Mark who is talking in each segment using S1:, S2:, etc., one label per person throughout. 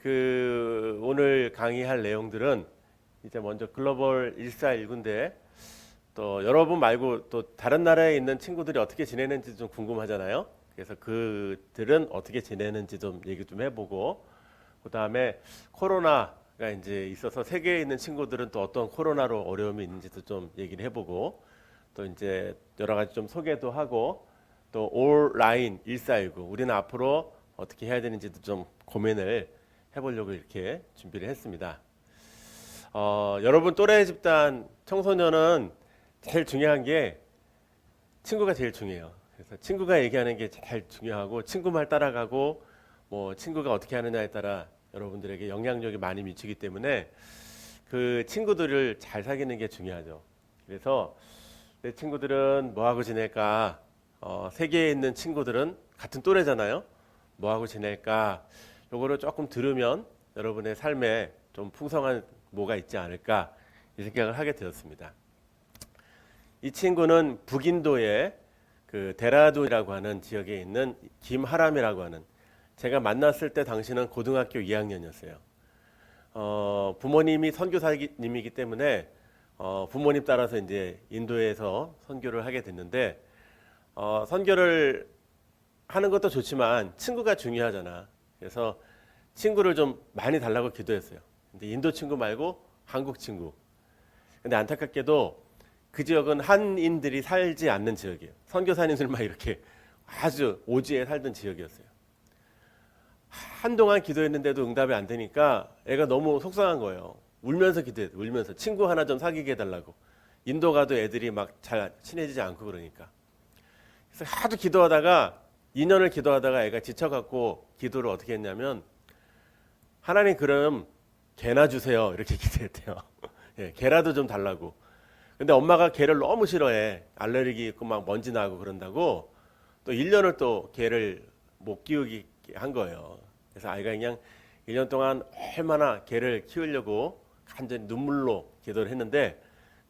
S1: 오늘 강의할 내용들은 이제 먼저 글로벌 1419인데 또 여러분 말고 또 다른 나라에 있는 친구들이 어떻게 지내는지 좀 궁금하잖아요. 그래서 그들은 어떻게 지내는지 좀 얘기 좀 해보고, 그 다음에 코로나가 이제 있어서 세계에 있는 친구들은 또 어떤 코로나로 어려움이 있는지도 좀 얘기를 해보고, 또 이제 여러 가지 좀 소개도 하고, 또 온라인 1419 우리는 앞으로 어떻게 해야 되는지도 좀 고민을 해보려고 이렇게 준비를 했습니다. 여러분 또래 집단 청소년은 제일 중요한 게 친구가 제일 중요해요. 그래서 친구가 얘기하는 게 제일 중요하고, 친구 말 따라가고 뭐 친구가 어떻게 하느냐에 따라 여러분들에게 영향력이 많이 미치기 때문에 그 친구들을 잘 사귀는 게 중요하죠. 그래서 내 친구들은 뭐 하고 지낼까? 세계에 있는 친구들은 같은 또래잖아요. 뭐 하고 지낼까? 요거를 조금 들으면 여러분의 삶에 좀 풍성한 뭐가 있지 않을까 이 생각을 하게 되었습니다. 이 친구는 북인도의 그 데라둔이라고 하는 지역에 있는 김하람이라고 하는, 제가 만났을 때 당시는 고등학교 2학년이었어요. 부모님이 선교사님이기 때문에 부모님 따라서 이제 인도에서 선교를 하게 됐는데, 선교를 하는 것도 좋지만 친구가 중요하잖아. 그래서 친구를 좀 많이 달라고 기도했어요. 근데 인도 친구 말고 한국 친구. 근데 안타깝게도 그 지역은 한인들이 살지 않는 지역이에요. 선교사님들만 이렇게 아주 오지에 살던 지역이었어요. 한동안 기도했는데도 응답이 안 되니까 애가 너무 속상한 거예요. 울면서 기도했어요. 울면서 친구 하나 좀 사귀게 해달라고. 인도 가도 애들이 막 잘 친해지지 않고 그러니까. 그래서 하도 기도하다가 2년을 기도하다가 애가 지쳐갖고 기도를 어떻게 했냐면, 하나님 그럼 개나 주세요 이렇게 기도했대요. 예, 개라도 좀 달라고. 근데 엄마가 개를 너무 싫어해. 알레르기 있고 막 먼지 나고 그런다고 또 1년을 또 개를 못 키우게 한 거예요. 그래서 아이가 그냥 1년 동안 얼마나 개를 키우려고 간절히 눈물로 기도를 했는데,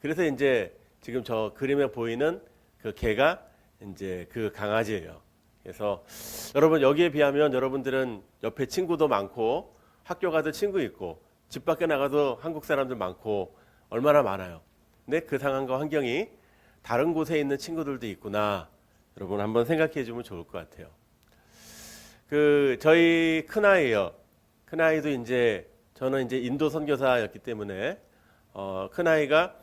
S1: 그래서 이제 지금 저 그림에 보이는 그 개가 이제 그 강아지예요. 그래서 여러분 여기에 비하면 여러분들은 옆에 친구도 많고 학교 가도 친구 있고 집 밖에 나가도 한국 사람들 많고 얼마나 많아요. 근데 그 상황과 환경이 다른 곳에 있는 친구들도 있구나. 여러분 한번 생각해 주면 좋을 것 같아요. 저희 큰아이요. 큰아이도 이제 저는 이제 인도 선교사였기 때문에 큰아이가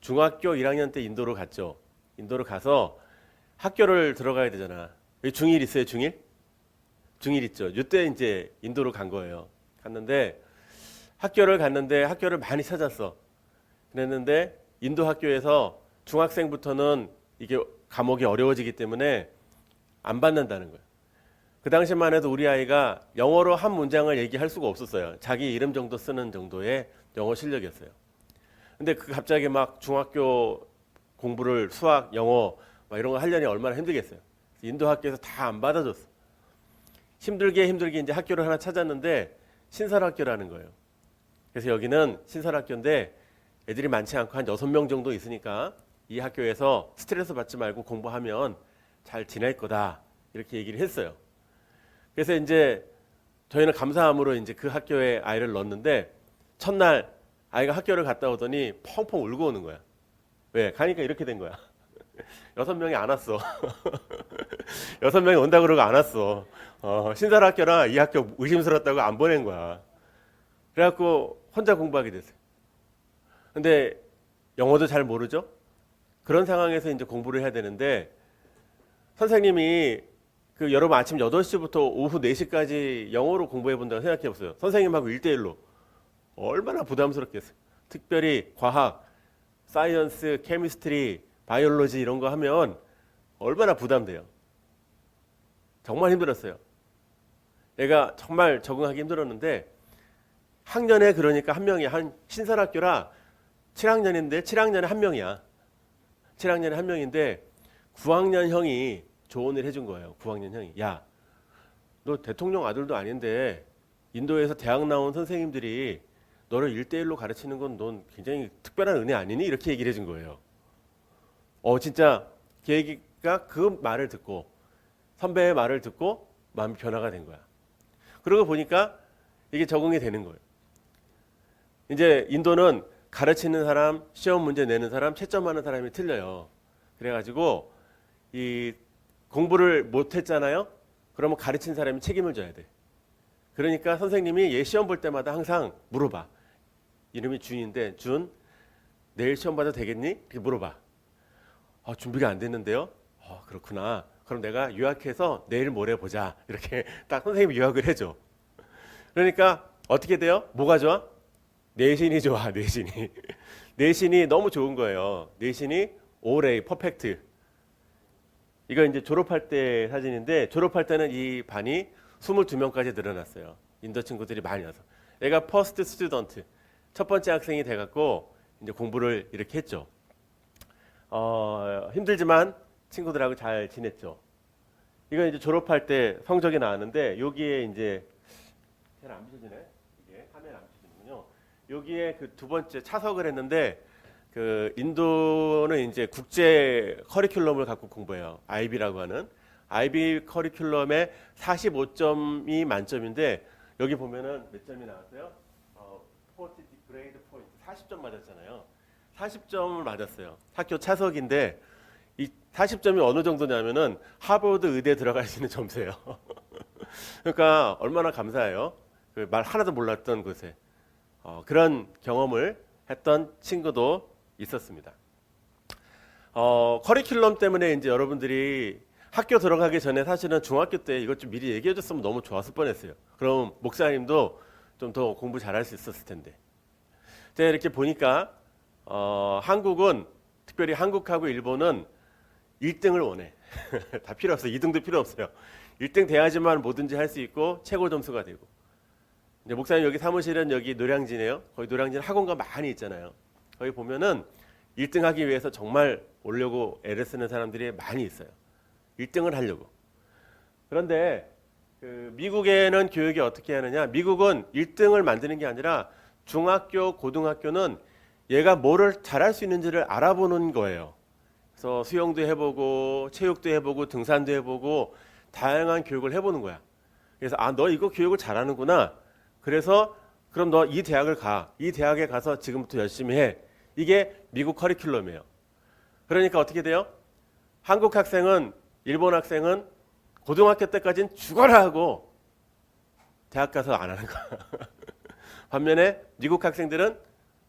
S1: 중학교 1학년 때 인도로 갔죠. 인도로 가서 학교를 들어가야 되잖아. 여기 중1 있어요, 중1? 중1 있죠. 이때 이제 인도로 간 거예요. 갔는데 학교를 많이 찾았어. 그랬는데 인도 학교에서 중학생부터는 이게 과목이 어려워지기 때문에 안 받는다는 거예요. 그 당시만 해도 우리 아이가 영어로 한 문장을 얘기할 수가 없었어요. 자기 이름 정도 쓰는 정도의 영어 실력이었어요. 근데 갑자기 막 중학교 공부를 수학, 영어 막 이런 거 하려니 얼마나 힘들겠어요. 인도 학교에서 다 안 받아줬어. 힘들게 이제 학교를 하나 찾았는데 신설학교라는 거예요. 그래서 여기는 신설학교인데 애들이 많지 않고 한 6명 정도 있으니까 이 학교에서 스트레스 받지 말고 공부하면 잘 지낼 거다 이렇게 얘기를 했어요. 그래서 이제 저희는 감사함으로 이제 그 학교에 아이를 넣었는데, 첫날 아이가 학교를 갔다 오더니 펑펑 울고 오는 거야. 왜? 가니까 이렇게 된 거야. 6명이 안 왔어. 6명이 온다 그러고 안 왔어. 신설학교라 이 학교 의심스럽다고 안 보낸 거야. 그래갖고 혼자 공부하게 됐어요. 근데 영어도 잘 모르죠? 그런 상황에서 이제 공부를 해야 되는데, 선생님이 여러분 아침 8시부터 오후 4시까지 영어로 공부해 본다고 생각해 보세요. 선생님하고 1대1로. 얼마나 부담스럽겠어요. 특별히 과학, 사이언스, 케미스트리, 바이올로지 이런 거 하면 얼마나 부담돼요. 정말 힘들었어요. 얘가 정말 적응하기 힘들었는데, 학년에 그러니까 한 명이, 한 신설학교라 7학년인데 7학년에 한 명이야. 7학년에 한 명인데 9학년 형이 조언을 해준 거예요. 9학년 형이. 야, 너 대통령 아들도 아닌데 인도에서 대학 나온 선생님들이 너를 1대1로 가르치는 건 넌 굉장히 특별한 은혜 아니니? 이렇게 얘기를 해준 거예요. 진짜 걔가 그 말을 듣고, 선배의 말을 듣고 마음이 변화가 된 거야. 그러고 보니까 이게 적응이 되는 거예요. 이제 인도는 가르치는 사람, 시험 문제 내는 사람, 채점하는 사람이 틀려요. 그래가지고 이 공부를 못했잖아요. 그러면 가르친 사람이 책임을 져야 돼. 그러니까 선생님이 얘 시험 볼 때마다 항상 물어봐. 이름이 준인데 준 내일 시험 봐도 되겠니? 이렇게 물어봐. 준비가 안 됐는데요. 그렇구나. 그럼 내가 요약해서 내일 모레 보자. 이렇게 딱 선생님이 요약을 해줘. 그러니까 어떻게 돼요? 뭐가 좋아? 내신이 좋아. 내신이. 내신이 너무 좋은 거예요. 내신이 올해 퍼펙트. 이거 이제 졸업할 때 사진인데 졸업할 때는 이 반이 22명까지 늘어났어요. 인도 친구들이 많이 와서. 얘가 퍼스트 스튜던트. 첫 번째 학생이 돼갖고 이제 공부를 이렇게 했죠. 힘들지만 친구들하고 잘 지냈죠. 이건 이제 졸업할 때 성적이 나왔는데 여기에 이제 잘 안 비춰지네. 이게 화면 안 비춰지는군요. 여기에 그 두 번째 차석을 했는데 그 인도는 이제 국제 커리큘럼을 갖고 공부해요. IB라고 하는 IB 커리큘럼에 45점이 만점인데 여기 보면은 몇 점이 나왔어요? 40 그레이드 포인트 40점 맞았잖아요. 40점을 맞았어요. 학교 차석인데 이 40점이 어느 정도냐면은 하버드 의대에 들어갈 수 있는 점수예요. 그러니까 얼마나 감사해요. 그 말 하나도 몰랐던 곳에 그런 경험을 했던 친구도 있었습니다. 커리큘럼 때문에 이제 여러분들이 학교 들어가기 전에 사실은 중학교 때 이것 좀 미리 얘기해 줬으면 너무 좋았을 뻔했어요. 그럼 목사님도 좀 더 공부 잘할 수 있었을 텐데. 제가 이렇게 보니까 한국은 특별히 한국하고 일본은 1등을 원해. 다 필요 없어요. 2등도 필요 없어요. 1등 돼야지만 뭐든지 할 수 있고 최고 점수가 되고. 이제 목사님 여기 사무실은 여기 노량진이에요. 거기 노량진 학원가 많이 있잖아요. 거기 보면은 1등 하기 위해서 정말 오려고 애를 쓰는 사람들이 많이 있어요. 1등을 하려고. 그런데 그 미국에는 교육이 어떻게 하느냐? 미국은 1등을 만드는 게 아니라 중학교, 고등학교는 얘가 뭐를 잘할 수 있는지를 알아보는 거예요. 그래서 수영도 해보고 체육도 해보고 등산도 해보고 다양한 교육을 해보는 거야. 그래서 너 이거 교육을 잘하는구나. 그래서 그럼 너 이 대학을 가. 이 대학에 가서 지금부터 열심히 해. 이게 미국 커리큘럼이에요. 그러니까 어떻게 돼요? 한국 학생은 일본 학생은 고등학교 때까지는 죽어라 하고 대학 가서 안 하는 거야. 반면에 미국 학생들은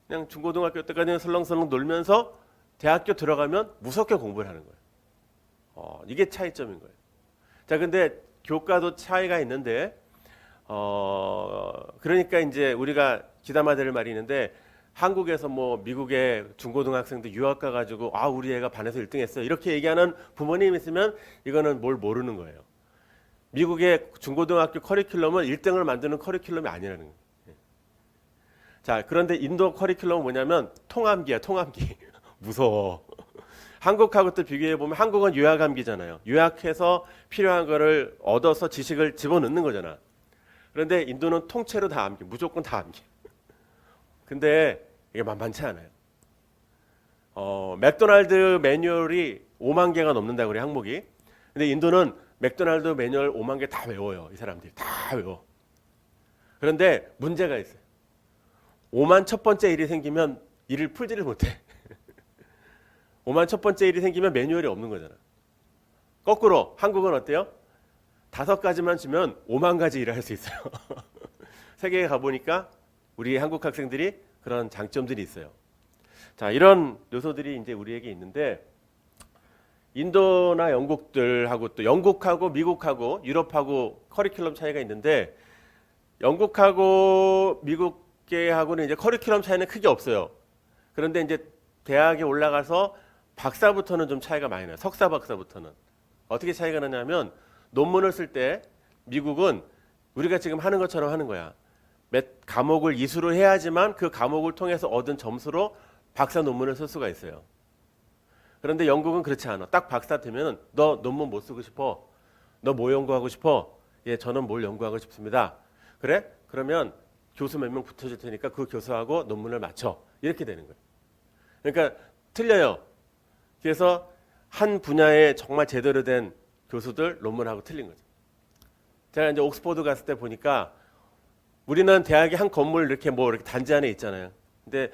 S1: 그냥 중고등학교 때까지는 설렁설렁 놀면서 대학교 들어가면 무섭게 공부를 하는 거예요. 이게 차이점인 거예요. 자, 근데 교과도 차이가 있는데 그러니까 이제 우리가 귀담아 될 말이 있는데 한국에서 뭐 미국의 중고등학생들 유학 가가지고 우리 애가 반에서 1등 했어요. 이렇게 얘기하는 부모님 있으면 이거는 뭘 모르는 거예요. 미국의 중고등학교 커리큘럼은 1등을 만드는 커리큘럼이 아니라는 거예요. 자, 그런데 인도 커리큘럼은 뭐냐면 통암기야, 통암기. 무서워. 한국하고 또 비교해보면 한국은 요약암기잖아요. 요약해서 필요한 거를 얻어서 지식을 집어넣는 거잖아. 그런데 인도는 통째로 다 암기, 무조건 다 암기. 근데 이게 만만치 않아요. 맥도날드 매뉴얼이 5만 개가 넘는다고 그래, 항목이. 근데 인도는 맥도날드 매뉴얼 5만 개 다 외워요. 이 사람들이 다 외워. 그런데 문제가 있어요. 5만 첫 번째 일이 생기면 일을 풀지를 못해. 5만 첫 번째 일이 생기면 매뉴얼이 없는 거잖아. 거꾸로 한국은 어때요? 5가지만 주면 5만 가지 일을 할 수 있어요. 세계에 가보니까 우리 한국 학생들이 그런 장점들이 있어요. 자, 이런 요소들이 이제 우리에게 있는데 인도나 영국들하고 또 영국하고 미국하고 유럽하고 커리큘럼 차이가 있는데 영국하고 미국계하고는 이제 커리큘럼 차이는 크게 없어요. 그런데 이제 대학에 올라가서 박사부터는 좀 차이가 많이 나요. 석사 박사부터는. 어떻게 차이가 나냐면 논문을 쓸 때 미국은 우리가 지금 하는 것처럼 하는 거야. 몇 과목을 이수를 해야지만 그 과목을 통해서 얻은 점수로 박사 논문을 쓸 수가 있어요. 그런데 영국은 그렇지 않아. 딱 박사 되면 너 논문 못 쓰고 싶어? 너 뭐 연구하고 싶어? 예, 저는 뭘 연구하고 싶습니다. 그래? 그러면 교수 몇 명 붙어줄 테니까 그 교수하고 논문을 맞춰. 이렇게 되는 거예요. 그러니까 틀려요. 그래서 한 분야에 정말 제대로 된 교수들 논문하고 틀린 거죠. 제가 이제 옥스퍼드 갔을 때 보니까 우리는 대학이 한 건물 이렇게 뭐 이렇게 단지 안에 있잖아요. 근데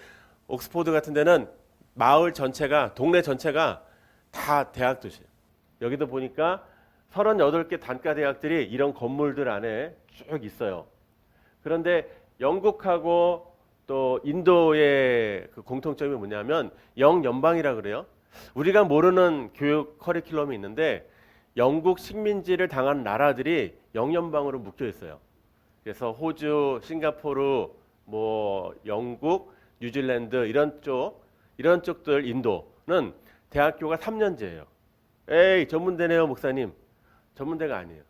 S1: 옥스포드 같은 데는 마을 전체가, 동네 전체가 다 대학 도시예요. 여기도 보니까 38개 단과 대학들이 이런 건물들 안에 쭉 있어요. 그런데 영국하고 또 인도의 그 공통점이 뭐냐면 영연방이라 그래요. 우리가 모르는 교육 커리큘럼이 있는데 영국 식민지를 당한 나라들이 영연방으로 묶여 있어요. 그래서 호주, 싱가포르, 뭐 영국, 뉴질랜드 이런 쪽들 인도는 대학교가 3년제예요. 에이, 전문대네요, 목사님. 전문대가 아니에요.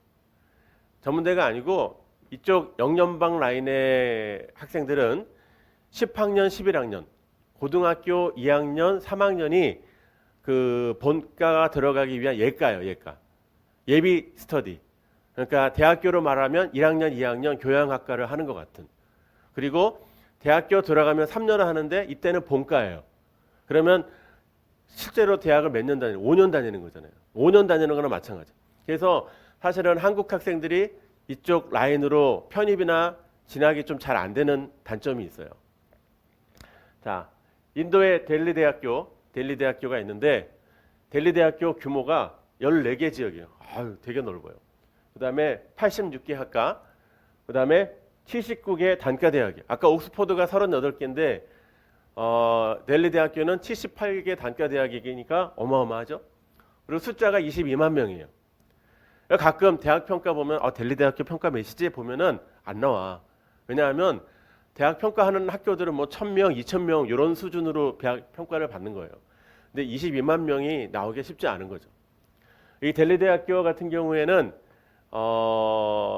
S1: 전문대가 아니고 이쪽 영연방 라인의 학생들은 10학년, 11학년, 고등학교 2학년, 3학년이 그 본과가 들어가기 위한 예과예요, 예과. 예비 스터디. 그러니까 대학교로 말하면 1학년, 2학년 교양학과를 하는 것 같은. 그리고 대학교 들어가면 3년을 하는데 이때는 본과예요. 그러면 실제로 대학을 몇 년 다니는, 5년 다니는 거잖아요. 5년 다니는 거나 마찬가지. 그래서 사실은 한국 학생들이 이쪽 라인으로 편입이나 진학이 좀 잘 안 되는 단점이 있어요. 자, 인도의 델리 대학교가 있는데 델리 대학교 규모가 14개 지역이에요. 아유, 되게 넓어요. 그다음에 86개 학과, 그다음에 79개 단과 대학이. 아까 옥스포드가 38개인데 델리 대학교는 78개 단과 대학이니까 어마어마하죠. 그리고 숫자가 22만 명이에요. 가끔 대학 평가 보면 델리 대학교 평가 몇이지 보면은 안 나와. 왜냐하면 대학 평가하는 학교들은 뭐 1000명, 2000명 이런 수준으로 대학 평가를 받는 거예요. 근데 22만 명이 나오기 쉽지 않은 거죠. 이 델리 대학교 같은 경우에는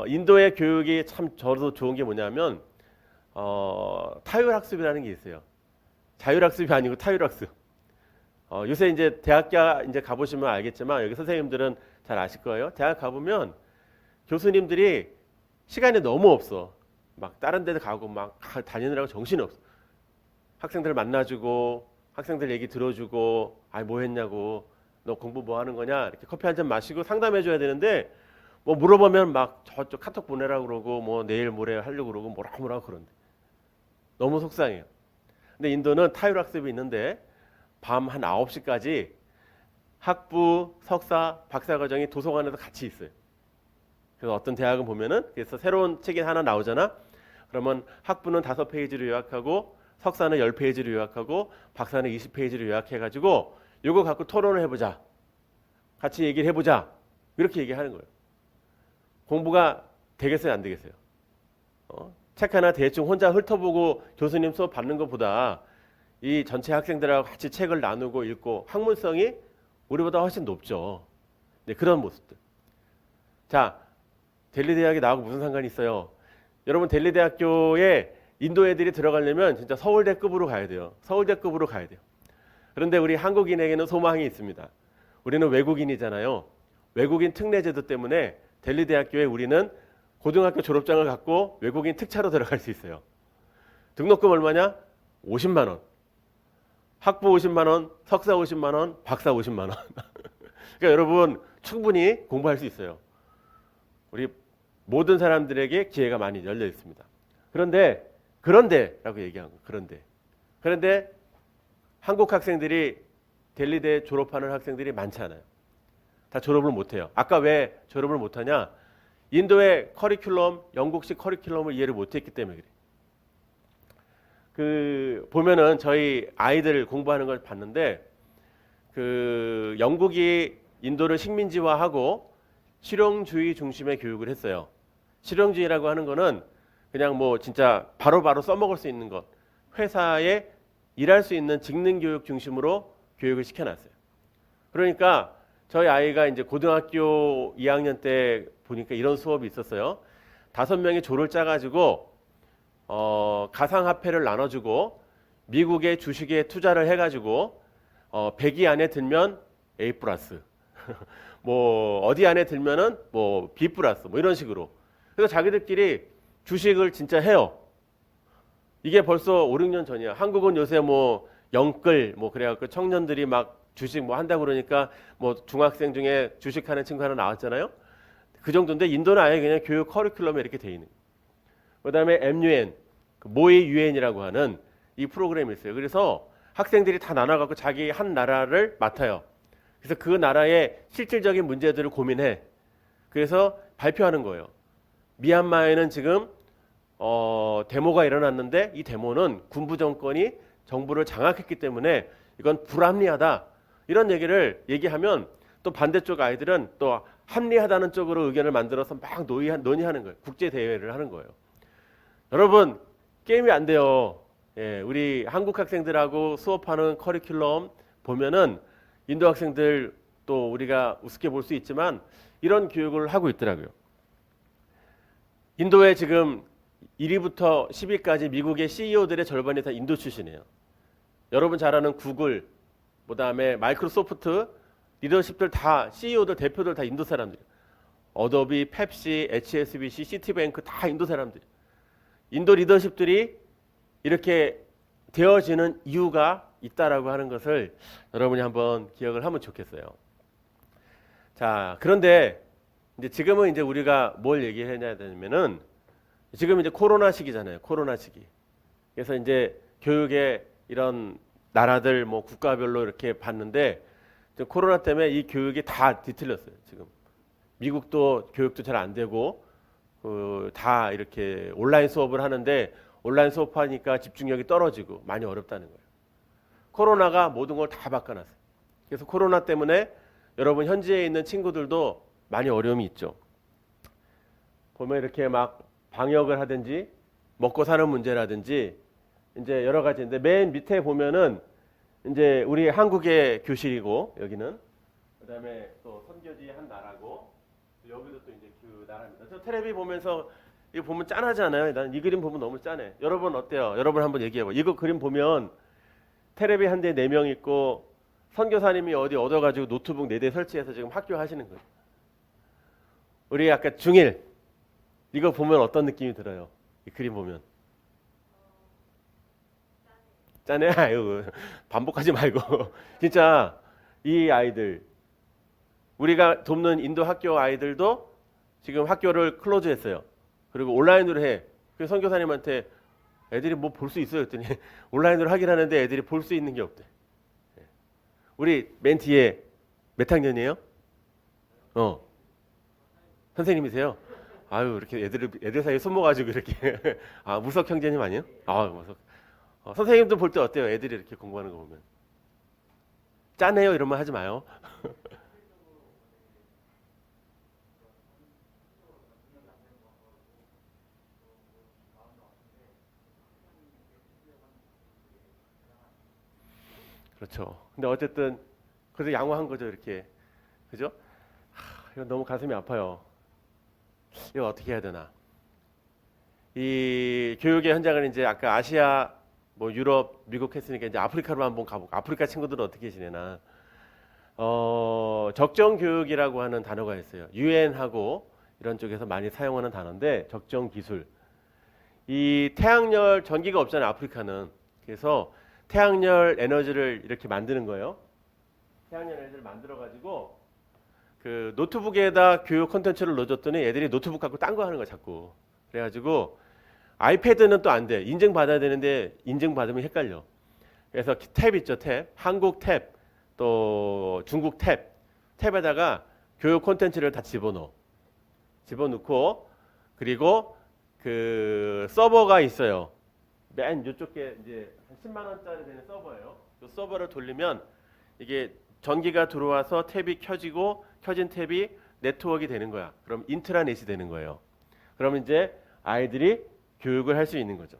S1: 인도의 교육이 참 저도 좋은 게 뭐냐면 타율학습이라는 게 있어요. 자율학습이 아니고 타율학습. 요새 이제 대학교 이제 가보시면 알겠지만 여기 선생님들은 잘 아실 거예요. 대학 가보면 교수님들이 시간이 너무 없어. 막 다른 데도 가고 막 다니느라고 정신이 없어. 학생들 만나주고 학생들 얘기 들어주고 뭐 했냐고 너 공부 뭐 하는 거냐 이렇게 커피 한 잔 마시고 상담해줘야 되는데 뭐 물어보면 막 저쪽 카톡 보내라고 그러고 뭐 내일 모레 하려고 그러고 뭐라 그런데 너무 속상해요. 근데 인도는 타율학습이 있는데 밤 한 9시까지 학부, 석사, 박사 과정이 도서관에서 같이 있어요. 그래서 어떤 대학은 보면은 그래서 새로운 책이 하나 나오잖아. 그러면 학부는 5페이지를 요약하고 석사는 10페이지를 요약하고 박사는 20페이지를 요약해가지고 이거 갖고 토론을 해보자. 같이 얘기를 해보자. 이렇게 얘기하는 거예요. 공부가 되겠어요, 안 되겠어요? 책 하나 대충 혼자 훑어보고 교수님 수업 받는 것보다 이 전체 학생들하고 같이 책을 나누고 읽고 학문성이 우리보다 훨씬 높죠. 네, 그런 모습들. 자, 델리 대학에 나하고 무슨 상관이 있어요? 여러분 델리 대학교에 인도 애들이 들어가려면 진짜 서울대급으로 가야 돼요. 서울대급으로 가야 돼요. 그런데 우리 한국인에게는 소망이 있습니다. 우리는 외국인이잖아요. 외국인 특례제도 때문에 델리 대학교에 우리는 고등학교 졸업장을 갖고 외국인 특차로 들어갈 수 있어요. 등록금 얼마냐? 50만 원. 학부 50만 원, 석사 50만 원, 박사 50만 원. 그러니까 여러분 충분히 공부할 수 있어요. 우리 모든 사람들에게 기회가 많이 열려 있습니다. 그런데라고 얘기한 거. 그런데 한국 학생들이 델리대 졸업하는 학생들이 많지 않아요. 다 졸업을 못해요. 아까 왜 졸업을 못하냐? 인도의 커리큘럼, 영국식 커리큘럼을 이해를 못했기 때문에 그래요. 보면은 저희 아이들 공부하는 걸 봤는데 영국이 인도를 식민지화하고 실용주의 중심의 교육을 했어요. 실용주의라고 하는 거는 그냥 뭐 진짜 바로바로 써먹을 수 있는 것, 회사에 일할 수 있는 직능 교육 중심으로 교육을 시켜놨어요. 그러니까 저희 아이가 이제 고등학교 2학년 때 보니까 이런 수업이 있었어요. 5명이 조를 짜가지고 가상화폐를 나눠주고 미국의 주식에 투자를 해가지고 100위 안에 들면 A 플러스 뭐 어디 안에 들면은 뭐 B 플러스 뭐 이런 식으로. 그래서 자기들끼리 주식을 진짜 해요. 이게 벌써 5, 6년 전이야. 한국은 요새 뭐 영끌 뭐 그래갖고 청년들이 막 주식 뭐 한다고 그러니까 뭐 중학생 중에 주식하는 친구 하나 나왔잖아요. 그 정도인데 인도는 아예 그냥 교육 커리큘럼에 이렇게 돼 있는. 그다음에 MUN, 모의 유엔이라고 하는 이 프로그램이 있어요. 그래서 학생들이 다 나눠갖고 자기 한 나라를 맡아요. 그래서 그 나라의 실질적인 문제들을 고민해. 그래서 발표하는 거예요. 미얀마에는 지금 데모가 일어났는데 이 데모는 군부 정권이 정부를 장악했기 때문에 이건 불합리하다. 이런 얘기를 얘기하면 또 반대쪽 아이들은 또 합리하다는 쪽으로 의견을 만들어서 막 논의하는 거예요. 국제 대회를 하는 거예요. 여러분 게임이 안 돼요. 예, 우리 한국 학생들하고 수업하는 커리큘럼 보면은 인도 학생들 또 우리가 우습게 볼 수 있지만 이런 교육을 하고 있더라고요. 인도에 지금 1위부터 10위까지 미국의 CEO들의 절반이 다 인도 출신이에요. 여러분 잘 아는 구글, 그다음에 마이크로소프트 리더십들 다 CEO들 대표들 다 인도 사람들이에요. 어도비, 펩시, HSBC, 시티뱅크 다 인도 사람들이에요. 인도 리더십들이 이렇게 되어지는 이유가 있다라고 하는 것을 여러분이 한번 기억을 하면 좋겠어요. 자, 그런데 이제 지금은 이제 우리가 뭘 얘기해야 되냐면은 지금 이제 코로나 시기잖아요. 코로나 시기. 그래서 이제 교육의 이런 나라들 뭐 국가별로 이렇게 봤는데 코로나 때문에 이 교육이 다 뒤틀렸어요. 지금 미국도 교육도 잘 안 되고 다 이렇게 온라인 수업을 하는데 온라인 수업하니까 집중력이 떨어지고 많이 어렵다는 거예요. 코로나가 모든 걸 다 바꿔놨어요. 그래서 코로나 때문에 여러분 현지에 있는 친구들도 많이 어려움이 있죠. 보면 이렇게 막 방역을 하든지 먹고 사는 문제라든지 이제 여러 가지인데 맨 밑에 보면은 이제 우리 한국의 교실이고 여기는 그다음에 또 선교지 한 나라고 여기도 또 이제 그 나라입니다. 저 텔레비 보면서 이거 보면 짠하잖아요. 난 이 그림 보면 너무 짠해. 여러분 어때요? 여러분 한번 얘기해봐. 이거 그림 보면 텔레비 한 대 4명 있고 선교사님이 어디 얻어가지고 노트북 4대 설치해서 지금 학교 하시는 거예요. 우리 아까 중1 이거 보면 어떤 느낌이 들어요? 이 그림 보면 짠해. 아유, 반복하지 말고 진짜 이 아이들 우리가 돕는 인도 학교 아이들도 지금 학교를 클로즈했어요. 그리고 온라인으로 해. 그래서 선교사님한테 애들이 뭐 볼 수 있어요? 했더니 온라인으로 하긴 하는데 애들이 볼 수 있는 게 없대. 우리 맨 뒤에 몇 학년이에요? 선생님이세요? 아유, 이렇게 애들 사이에 손모가지고 이렇게. 아, 무석 형제님 아니에요? 아, 무석. 선생님도 볼 때 어때요? 애들이 이렇게 공부하는 거 보면. 짠해요? 이런 말 하지 마요. 그렇죠. 근데 어쨌든 그래서 양호한 거죠, 이렇게. 그죠? 이거 너무 가슴이 아파요. 이거 어떻게 해야 되나? 이 교육의 현장을 이제 아까 아시아, 뭐 유럽, 미국 했으니까 이제 아프리카로 한번 가볼까? 아프리카 친구들은 어떻게 지내나? 적정 교육이라고 하는 단어가 있어요. 유엔하고 이런 쪽에서 많이 사용하는 단어인데 적정 기술. 이 태양열 전기가 없잖아요, 아프리카는. 그래서 태양열 에너지를 이렇게 만드는 거예요. 태양열 에너지를 만들어 가지고 그 노트북에다 교육 콘텐츠를 넣어줬더니 애들이 노트북 갖고 딴 거 하는 거야 자꾸. 그래가지고 아이패드는 또 안 돼. 인증받아야 되는데 인증받으면 헷갈려. 그래서 탭 있죠, 탭. 한국 탭, 또 중국 탭. 탭에다가 교육 콘텐츠를 다 집어넣고 그리고 그 서버가 있어요. 맨 이쪽에 이제 한 10만 원짜리 되는 서버예요. 이 서버를 돌리면 이게 전기가 들어와서 탭이 켜지고 켜진 탭이 네트워크가 되는 거야. 그럼 인트라넷이 되는 거예요. 그럼 이제 아이들이 교육을 할 수 있는 거죠.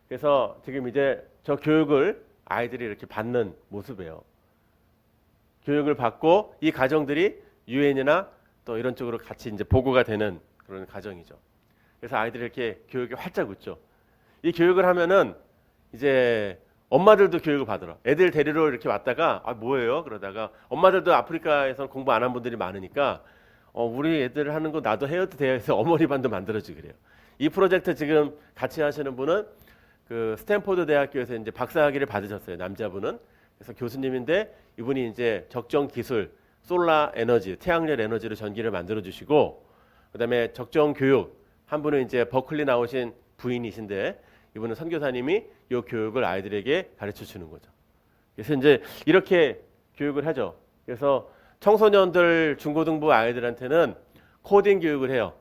S1: 그래서 지금 이제 저 교육을 아이들이 이렇게 받는 모습이에요. 교육을 받고 이 가정들이 유엔이나 또 이런 쪽으로 같이 이제 보고가 되는 그런 가정이죠. 그래서 아이들이 이렇게 교육이 활짝 웃죠. 이 교육을 하면은 이제 엄마들도 교육을 받으러 애들 데리러 이렇게 왔다가 아 뭐예요? 그러다가 엄마들도 아프리카에서 공부 안 한 분들이 많으니까 우리 애들 하는 거 나도 해도 돼요 해서 어머니 반도 만들어주고 그래요. 이 프로젝트 지금 같이 하시는 분은 그 스탠포드 대학교에서 이제 박사학위를 받으셨어요. 남자분은. 그래서 교수님인데 이분이 이제 적정 기술, 솔라 에너지, 태양열 에너지로 전기를 만들어 주시고 그다음에 적정 교육 한 분은 이제 버클리 나오신 부인이신데 이분은 선교사님이 이 교육을 아이들에게 가르쳐 주는 거죠. 그래서 이제 이렇게 교육을 하죠. 그래서 청소년들 중고등부 아이들한테는 코딩 교육을 해요.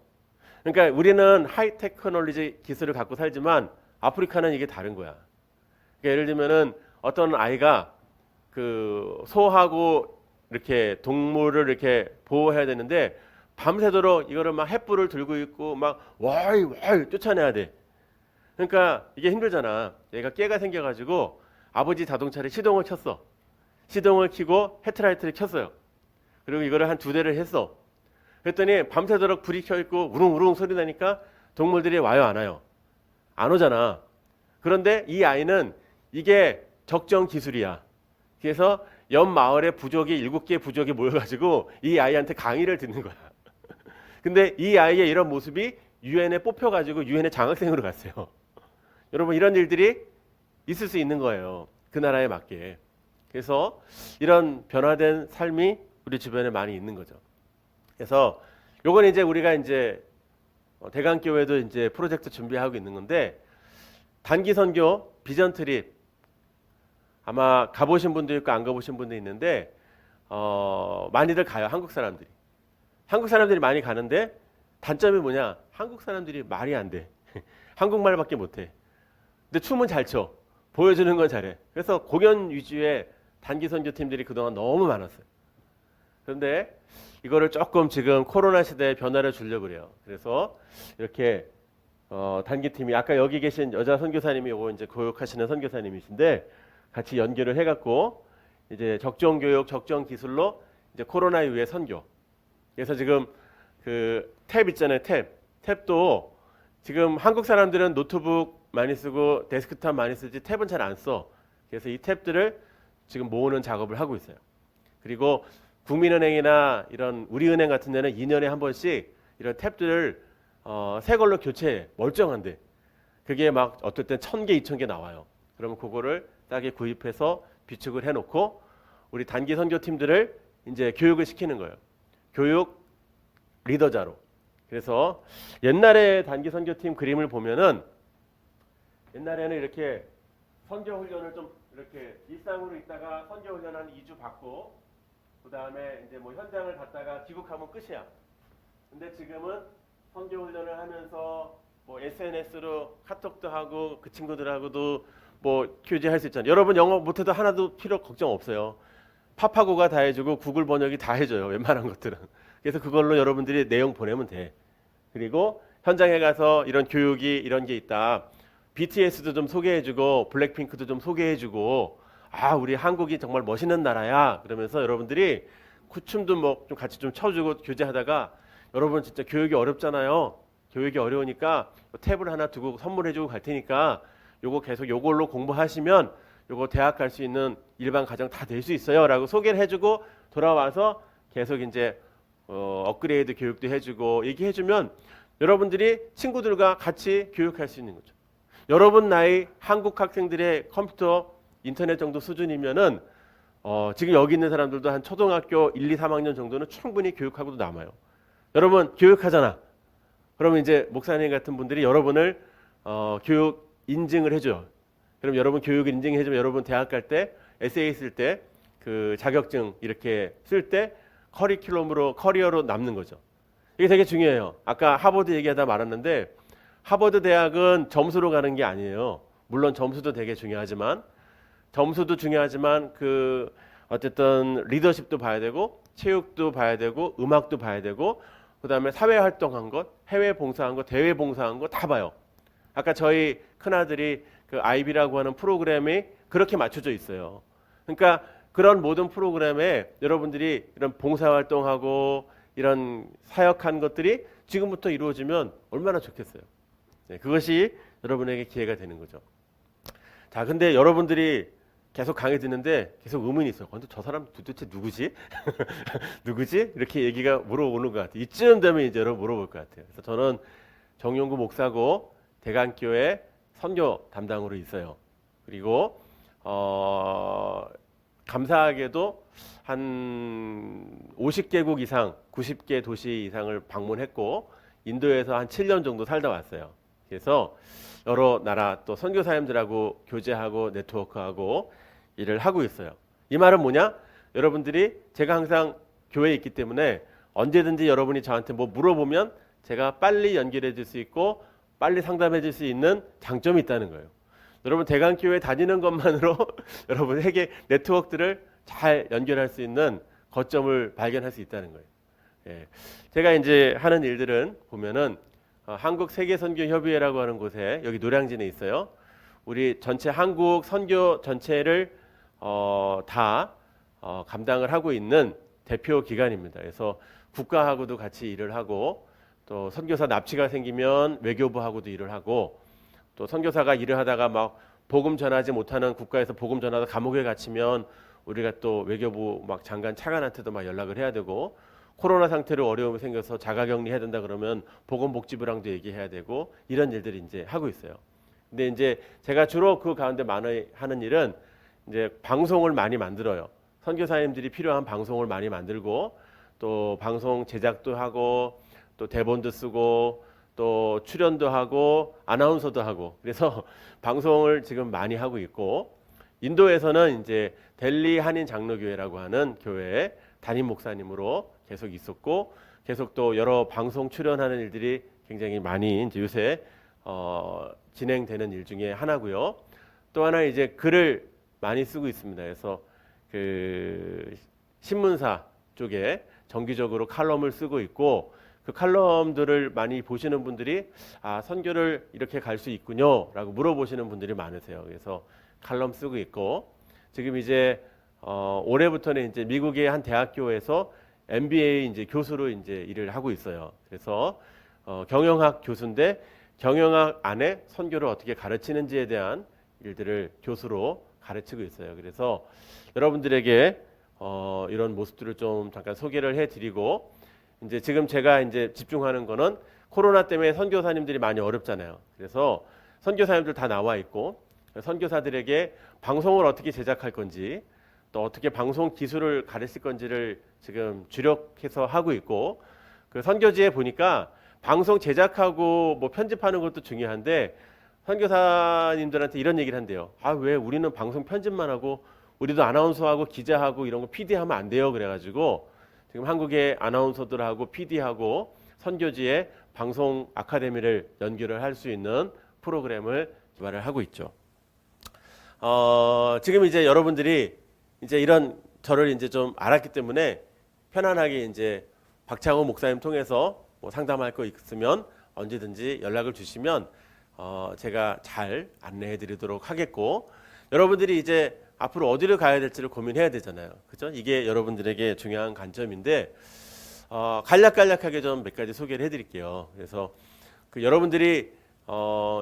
S1: 그러니까 우리는 하이테크놀로지 기술을 갖고 살지만 아프리카는 이게 다른 거야. 그러니까 예를 들면은 어떤 아이가 그 소하고 이렇게 동물을 이렇게 보호해야 되는데 밤새도록 이거를 막 횃불을 들고 있고 막 와이 쫓아내야 돼. 그러니까 이게 힘들잖아. 얘가 깨가 생겨가지고 아버지 자동차를 시동을 켰어. 시동을 켜고 헤드라이트를 켰어요. 그리고 이거를 한 2대를 했어. 그랬더니 밤새도록 불이 켜있고 우릉우릉 소리 나니까 동물들이 와요, 안 와요? 안 오잖아. 그런데 이 아이는 이게 적정 기술이야. 그래서 옆 마을의 부족이 7개 부족이 모여가지고 이 아이한테 강의를 듣는 거야. 근데 이 아이의 이런 모습이 유엔에 뽑혀가지고 유엔의 장학생으로 갔어요. 여러분 이런 일들이 있을 수 있는 거예요. 그 나라에 맞게. 그래서 이런 변화된 삶이 우리 주변에 많이 있는 거죠. 그래서 요건 이제 우리가 이제 대강교회도 이제 프로젝트 준비하고 있는 건데 단기 선교 비전 트립 아마 가보신 분도 있고 안 가보신 분도 있는데 많이들 가요. 한국 사람들이. 한국 사람들이 많이 가는데 단점이 뭐냐? 한국 사람들이 말이 안 돼. 한국말밖에 못해. 근데 춤은 잘 춰. 보여주는 건 잘해. 그래서 공연 위주의 단기 선교팀들이 그동안 너무 많았어요. 그런데 이거를 조금 지금 코로나 시대에 변화를 주려고 그래요. 그래서 이렇게 단기팀이 아까 여기 계신 여자 선교사님이 요거 이제 교육하시는 선교사님이신데 같이 연결을 해갖고 이제 적정 교육, 적정 기술로 이제 코로나 이후의 선교. 그래서 지금 그 탭 있잖아요, 탭. 탭도 지금 한국 사람들은 노트북 많이 쓰고 데스크탑 많이 쓰지 탭은 잘 안 써. 그래서 이 탭들을 지금 모으는 작업을 하고 있어요. 그리고 국민은행이나 이런 우리은행 같은 데는 2년에 한 번씩 이런 탭들을 새 걸로 교체해. 멀쩡한데. 그게 막 어떨 땐 1000개, 2000개 나와요. 그러면 그거를 싸게 구입해서 비축을 해놓고 우리 단기 선교팀들을 이제 교육을 시키는 거예요. 교육 리더자로. 그래서 옛날에 단기 선교팀 그림을 보면은 옛날에는 이렇게 선교 훈련을 좀 이렇게 일상으로 있다가 선교 훈련 한 2주 받고 그 다음에 이제 뭐 현장을 갔다가 귀국하면 끝이야. 근데 지금은 선교 훈련을 하면서 뭐 SNS로 카톡도 하고 그 친구들하고도 뭐 교제할 수 있잖아요. 여러분 영어 못해도 하나도 필요 걱정 없어요. 파파고가 다 해주고 구글 번역이 다 해줘요. 웬만한 것들은. 그래서 그걸로 여러분들이 내용 보내면 돼. 그리고 현장에 가서 이런 교육이 이런 게 있다. BTS도 좀 소개해주고 블랙핑크도 좀 소개해주고 아 우리 한국이 정말 멋있는 나라야. 그러면서 여러분들이 춤도 뭐 좀 같이 좀 춰주고 교제하다가 여러분 진짜 교육이 어렵잖아요. 교육이 어려우니까 탭을 하나 두고 선물해주고 갈 테니까 요거 계속 요걸로 공부하시면 요거 대학 갈 수 있는 일반 가정 다 될 수 있어요. 라고 소개를 해주고 돌아와서 계속 이제 업그레이드 교육도 해주고 얘기해주면 여러분들이 친구들과 같이 교육할 수 있는 거죠. 여러분 나이 한국 학생들의 컴퓨터 인터넷 정도 수준이면은 지금 여기 있는 사람들도 한 초등학교 1, 2, 3학년 정도는 충분히 교육하고도 남아요. 여러분 교육하잖아. 그러면 이제 목사님 같은 분들이 여러분을 교육 인증을 해줘요. 그럼 여러분 교육 인증해주면 여러분 대학 갈 때 에세이 쓸 때 그 자격증 이렇게 쓸 때 커리큘럼으로 커리어로 남는 거죠. 이게 되게 중요해요. 아까 하버드 얘기하다 말았는데 하버드 대학은 점수로 가는 게 아니에요. 물론 점수도 되게 중요하지만 그 어쨌든 리더십도 봐야 되고 체육도 봐야 되고 음악도 봐야 되고 그다음에 사회 활동한 것, 해외 봉사한 것, 대외 봉사한 것 다 봐요. 아까 저희 큰아들이 그 아이비라고 하는 프로그램이 그렇게 맞춰져 있어요. 그러니까 그런 모든 프로그램에 여러분들이 이런 봉사활동하고 이런 사역한 것들이 지금부터 이루어지면 얼마나 좋겠어요. 네, 그것이 여러분에게 기회가 되는 거죠. 자, 근데 여러분들이 계속 강의 듣는데 계속 의문이 있어요. 근데 저 사람 도대체 누구지? 누구지? 이렇게 얘기가 물어보는 것 같아요. 이쯤 되면 이제 여러분 물어볼 것 같아요. 그래서 저는 정용구 목사고 대강교회 선교 담당으로 있어요. 그리고 감사하게도 한 50개국 이상, 90개 도시 이상을 방문했고 인도에서 한 7년 정도 살다 왔어요. 그래서 여러 나라 또 선교사님들하고 교제하고 네트워크하고 일을 하고 있어요. 이 말은 뭐냐? 여러분들이 제가 항상 교회에 있기 때문에 언제든지 여러분이 저한테 뭐 물어보면 제가 빨리 연결해 줄 수 있고 빨리 상담해 줄 수 있는 장점이 있다는 거예요. 여러분 대강교회 다니는 것만으로 여러분에게 네트워크들을 잘 연결할 수 있는 거점을 발견할 수 있다는 거예요. 예. 제가 이제 하는 일들은 보면은 한국 세계선교협의회라고 하는 곳에 여기 노량진에 있어요. 우리 전체 한국 선교 전체를 다 감당을 하고 있는 대표 기관입니다. 그래서 국가하고도 같이 일을 하고 또 선교사 납치가 생기면 외교부하고도 일을 하고 또 선교사가 일을 하다가 막 복음 전하지 못하는 국가에서 복음 전하다 감옥에 갇히면 우리가 또 외교부 막 장관 차관한테도 막 연락을 해야 되고 코로나 상태로 어려움이 생겨서 자가격리해야 된다 그러면 보건복지부랑도 얘기해야 되고 이런 일들을 이제 하고 있어요. 근데 이제 제가 주로 그 가운데 많이 하는 일은 이제 방송을 많이 만들어요. 선교사님들이 필요한 방송을 많이 만들고 또 방송 제작도 하고 또 대본도 쓰고 또 출연도 하고 아나운서도 하고 그래서 방송을 지금 많이 하고 있고 인도에서는 이제 델리 한인 장로교회라고 하는 교회에 담임 목사님으로 계속 있었고 계속 또 여러 방송 출연하는 일들이 굉장히 많이 이제 요새 진행되는 일 중에 하나고요. 또 하나 이제 글을 많이 쓰고 있습니다. 그래서 그 신문사 쪽에 정기적으로 칼럼을 쓰고 있고 그 칼럼들을 많이 보시는 분들이 선교를 이렇게 갈 수 있군요라고 물어보시는 분들이 많으세요. 그래서 칼럼 쓰고 있고 지금 이제 올해부터는 이제 미국의 한 대학교에서 MBA 이제 교수로 이제 일을 하고 있어요. 그래서 경영학 교수인데 경영학 안에 선교를 어떻게 가르치는지에 대한 일들을 교수로 가르치고 있어요. 그래서 여러분들에게 이런 모습들을 좀 잠깐 소개를 해드리고 이제 지금 제가 이제 집중하는 거는 코로나 때문에 선교사님들이 많이 어렵잖아요. 그래서 선교사님들 다 나와 있고 선교사들에게 방송을 어떻게 제작할 건지 또 어떻게 방송 기술을 가르칠 건지를 지금 주력해서 하고 있고 그 선교지에 보니까 방송 제작하고 뭐 편집하는 것도 중요한데 선교사님들한테 이런 얘기를 한대요. 왜 우리는 방송 편집만 하고 우리도 아나운서하고 기자하고 이런 거 PD하면 안 돼요. 그래가지고 지금 한국의 아나운서들하고 PD하고 선교지에 방송 아카데미를 연결을 할 수 있는 프로그램을 개발을 하고 있죠. 지금 이제 여러분들이 이제 이런 저를 이제 좀 알았기 때문에 편안하게 이제 박창호 목사님 통해서 뭐 상담할 거 있으면 언제든지 연락을 주시면 제가 잘 안내해 드리도록 하겠고 여러분들이 이제 앞으로 어디를 가야 될지를 고민해야 되잖아요. 그죠? 이게 여러분들에게 중요한 관점인데 간략간략하게 좀 몇 가지 소개를 해드릴게요. 그래서 그 여러분들이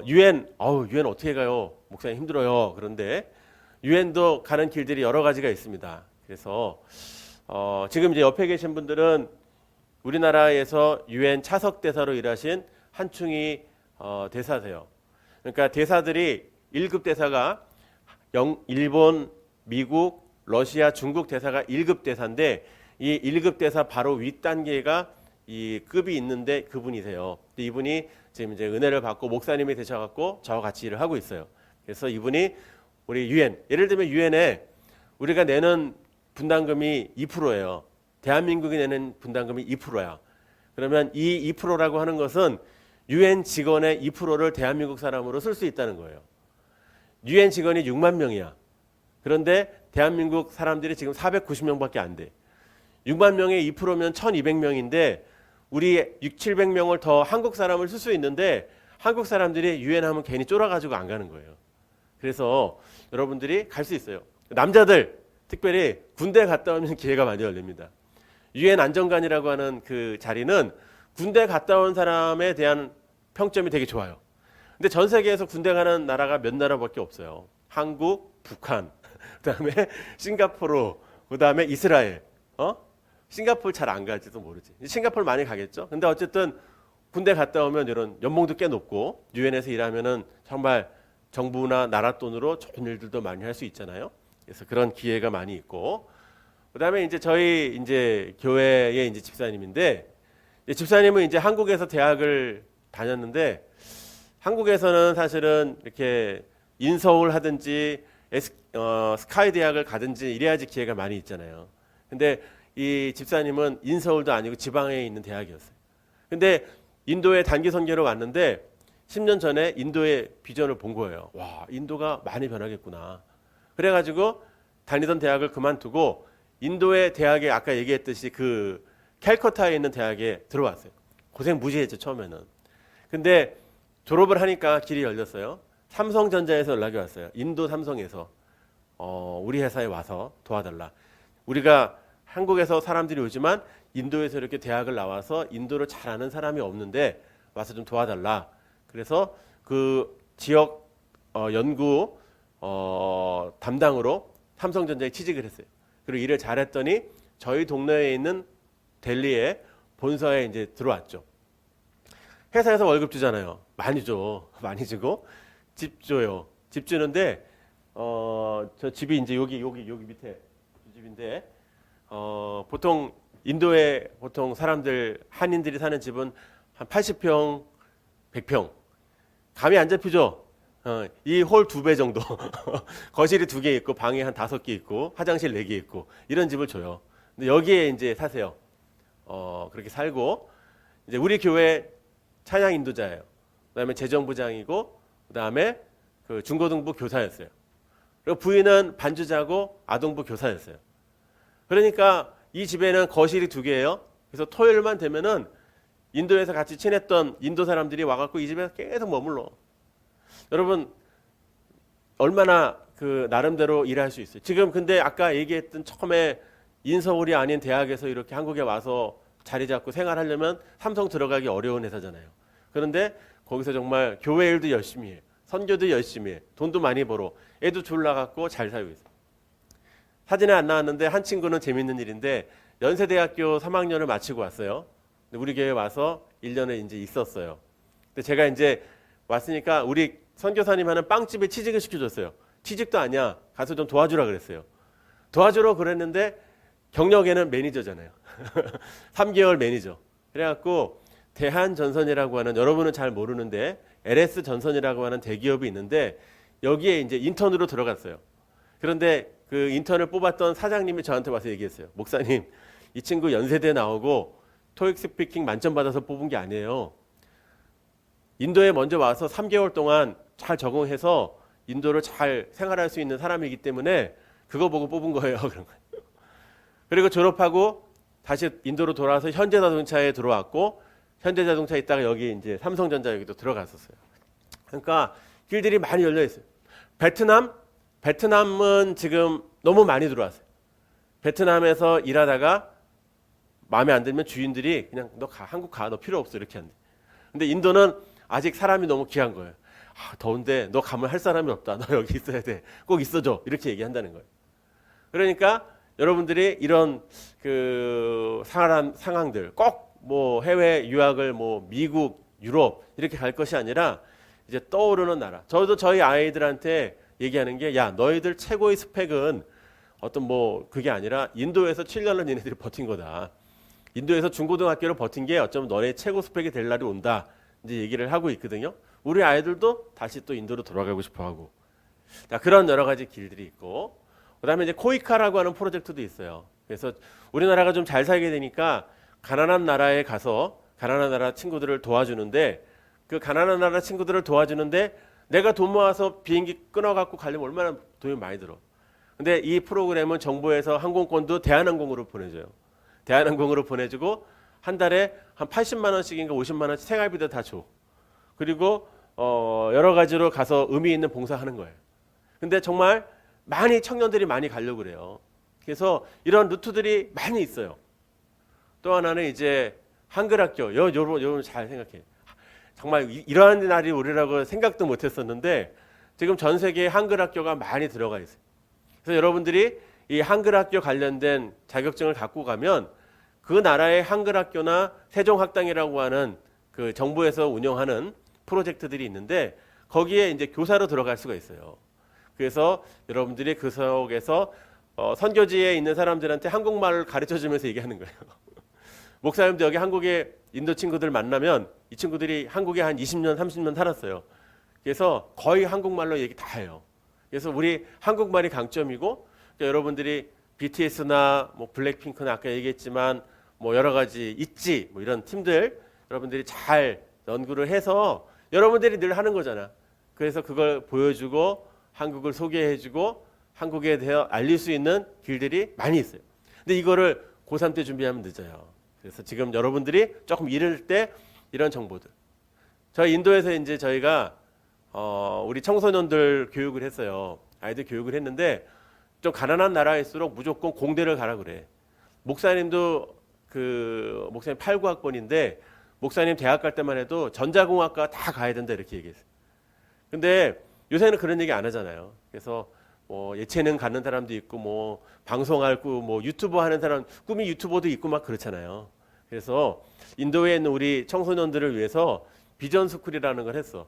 S1: 유엔 어떻게 가요? 목사님 힘들어요. 그런데 유엔도 가는 길들이 여러 가지가 있습니다. 그래서 지금 이제 옆에 계신 분들은 우리나라에서 유엔 차석 대사로 일하신 한충희 대사세요. 그러니까 대사들이 1급 대사가 일본, 미국, 러시아, 중국 대사가 1급 대사인데 이 1급 대사 바로 윗단계가 이 급이 있는데 그분이세요. 이분이 지금 이제 은혜를 받고 목사님이 되셔갖고 저와 같이 일을 하고 있어요. 그래서 이분이 우리 유엔, 예를 들면 유엔에 우리가 내는 분담금이 2%예요. 대한민국이 내는 분담금이 2%야. 그러면 이 2%라고 하는 것은 유엔 직원의 2%를 대한민국 사람으로 쓸 수 있다는 거예요. 유엔 직원이 6만 명이야. 그런데 대한민국 사람들이 지금 490명밖에 안 돼. 6만 명의 2%면 1200명인데 우리 700명을 더 한국 사람을 쓸 수 있는데 한국 사람들이 유엔 하면 괜히 쫄아가지고 안 가는 거예요. 그래서 여러분들이 갈 수 있어요. 남자들 특별히 군대 갔다 오면 기회가 많이 열립니다. 유엔 안정관이라고 하는 그 자리는 군대 갔다 온 사람에 대한 평점이 되게 좋아요. 근데 전 세계에서 군대 가는 나라가 몇 나라밖에 없어요. 한국, 북한, 그다음에 싱가포르, 그다음에 이스라엘. 싱가포르 잘 안 갈지도 모르지. 싱가포르 많이 가겠죠. 근데 어쨌든 군대 갔다 오면 이런 연봉도 꽤 높고 유엔에서 일하면은 정말 정부나 나라 돈으로 좋은 일들도 많이 할 수 있잖아요. 그래서 그런 기회가 많이 있고 그다음에 이제 저희 이제 교회의 이제 집사님인데 집사님은 이제 한국에서 대학을 다녔는데 한국에서는 사실은 이렇게 인서울 하든지 스카이 대학을 가든지 이래야지 기회가 많이 있잖아요. 근데 이 집사님은 인서울도 아니고 지방에 있는 대학이었어요. 근데 인도에 단기 선교로 왔는데 10년 전에 인도의 비전을 본 거예요. 와, 인도가 많이 변하겠구나. 그래가지고 다니던 대학을 그만두고 인도의 대학에 아까 얘기했듯이 그 캘커타에 있는 대학에 들어왔어요. 고생 무지했죠, 처음에는. 근데 졸업을 하니까 길이 열렸어요. 삼성전자에서 연락이 왔어요. 인도 삼성에서 우리 회사에 와서 도와달라. 우리가 한국에서 사람들이 오지만 인도에서 이렇게 대학을 나와서 인도를 잘 아는 사람이 없는데 와서 좀 도와달라. 그래서 그 지역 연구 담당으로 삼성전자에 취직을 했어요. 그리고 일을 잘했더니 저희 동네에 있는 델리에 본사에 이제 들어왔죠. 회사에서 월급 주잖아요. 많이 줘. 많이 주고 집 줘요. 집 주는데 저 집이 이제 여기 밑에 집인데 보통 인도에 보통 사람들 한인들이 사는 집은 한 80평, 100평. 감이 안 잡히죠? 이 홀 2배 정도. 거실이 2개 있고 방이 한 5개 있고 화장실 4개 있고 이런 집을 줘요. 근데 여기에 이제 사세요. 그렇게 살고 이제 우리 교회 찬양 인도자예요. 그다음에 재정부장이고 그다음에 그 중고등부 교사였어요. 그리고 부인은 반주자고 아동부 교사였어요. 그러니까 이 집에는 거실이 2개예요. 그래서 토요일만 되면은 인도에서 같이 친했던 인도 사람들이 와갖고 이 집에 계속 머물러. 여러분 얼마나 그 나름대로 일할 수 있어요. 지금 근데 아까 얘기했던 처음에 인서울이 아닌 대학에서 이렇게 한국에 와서 자리 잡고 생활하려면 삼성 들어가기 어려운 회사잖아요. 그런데 거기서 정말 교회 일도 열심히 해. 선교도 열심히 해. 돈도 많이 벌어. 애도 둘 낳았고 잘 살고 있어. 사진에 안 나왔는데 한 친구는 재밌는 일인데 연세대학교 3학년을 마치고 왔어요. 우리 교회 와서 1년을 이제 있었어요. 근데 제가 이제 왔으니까 우리 선교사님 하는 빵집에 취직을 시켜줬어요. 취직도 아니야. 가서 좀 도와주라 그랬어요. 도와주러 그랬는데 경력에는 매니저잖아요. 3개월 매니저. 그래갖고 대한전선이라고 하는 여러분은 잘 모르는데 LS전선이라고 하는 대기업이 있는데 여기에 이제 인턴으로 들어갔어요. 그런데 그 인턴을 뽑았던 사장님이 저한테 와서 얘기했어요. 목사님, 이 친구 연세대 나오고 토익 스피킹 만점 받아서 뽑은 게 아니에요. 인도에 먼저 와서 3개월 동안 잘 적응해서 인도를 잘 생활할 수 있는 사람이기 때문에 그거 보고 뽑은 거예요. 그런 거예요. 그리고 졸업하고 다시 인도로 돌아와서 현대자동차에 들어왔고 현대자동차에 있다가 여기 이제 삼성전자 여기도 들어갔었어요. 그러니까 길들이 많이 열려 있어요. 베트남은 지금 너무 많이 들어왔어요. 베트남에서 일하다가 마음에 안 들면 주인들이 그냥 너 가, 한국 가, 너 필요 없어 이렇게 한대. 근데 인도는 아직 사람이 너무 귀한 거예요. 더운데 너 가면 할 사람이 없다. 너 여기 있어야 돼. 꼭 있어줘. 이렇게 얘기한다는 거예요. 그러니까 여러분들이 이런 그 상황들 꼭 뭐 해외 유학을 뭐 미국, 유럽 이렇게 갈 것이 아니라 이제 떠오르는 나라. 저도 저희 아이들한테 얘기하는 게 야, 너희들 최고의 스펙은 어떤 뭐 그게 아니라 인도에서 7년을 니네들이 버틴 거다. 인도에서 중고등학교를 버틴 게 어쩌면 너네 최고 스펙이 될 날이 온다. 이제 얘기를 하고 있거든요. 우리 아이들도 다시 또 인도로 돌아가고 싶어 하고. 자, 그런 여러 가지 길들이 있고. 그다음에 이제 코이카라고 하는 프로젝트도 있어요. 그래서 우리나라가 좀 잘 살게 되니까 가난한 나라에 가서 가난한 나라 친구들을 도와주는데 그 가난한 나라 친구들을 도와주는데 내가 돈 모아서 비행기 끊어갖고 가려면 얼마나 돈이 많이 들어. 근데 이 프로그램은 정부에서 항공권도 대한항공으로 보내줘요. 대한항공으로 보내주고 한 달에 한 80만 원씩인가 50만 원씩 생활비도 다 줘. 그리고 여러 가지로 가서 의미 있는 봉사하는 거예요. 근데 정말 많이 청년들이 많이 가려고 그래요. 그래서 이런 루트들이 많이 있어요. 또 하나는 이제 한글학교. 여러분 잘 생각해. 정말 이러한 날이 오리라고 생각도 못했었는데 지금 전 세계에 한글학교가 많이 들어가 있어요. 그래서 여러분들이 이 한글학교 관련된 자격증을 갖고 가면 그 나라의 한글학교나 세종학당이라고 하는 그 정부에서 운영하는 프로젝트들이 있는데 거기에 이제 교사로 들어갈 수가 있어요. 그래서 여러분들이 그 속에서 선교지에 있는 사람들한테 한국말을 가르쳐 주면서 얘기하는 거예요. 목사님도 여기 한국에 인도 친구들 만나면 이 친구들이 한국에 한 20년, 30년 살았어요. 그래서 거의 한국말로 얘기 다 해요. 그래서 우리 한국말이 강점이고, 그러니까 여러분들이 BTS나 뭐 블랙핑크나 아까 얘기했지만 뭐 여러 가지 있지, 뭐 이런 팀들 여러분들이 잘 연구를 해서 여러분들이 늘 하는 거잖아. 그래서 그걸 보여주고 한국을 소개해주고 한국에 대해 알릴 수 있는 길들이 많이 있어요. 근데 이거를 고3 때 준비하면 늦어요. 그래서 지금 여러분들이 조금 이를 때 이런 정보들. 저희 인도에서 이제 저희가 우리 청소년들 교육을 했어요. 아이들 교육을 했는데 좀 가난한 나라일수록 무조건 공대를 가라 그래. 목사님도 목사님 89학번인데 목사님 대학 갈 때만 해도 전자공학과 다 가야 된다 이렇게 얘기했어요. 근데 요새는 그런 얘기 안 하잖아요. 그래서 뭐 예체능 가는 사람도 있고 뭐 방송할 뭐 유튜버 하는 사람 꿈이 유튜버도 있고 막 그렇잖아요. 그래서 인도에 있는 우리 청소년들을 위해서 비전 스쿨이라는 걸 했어.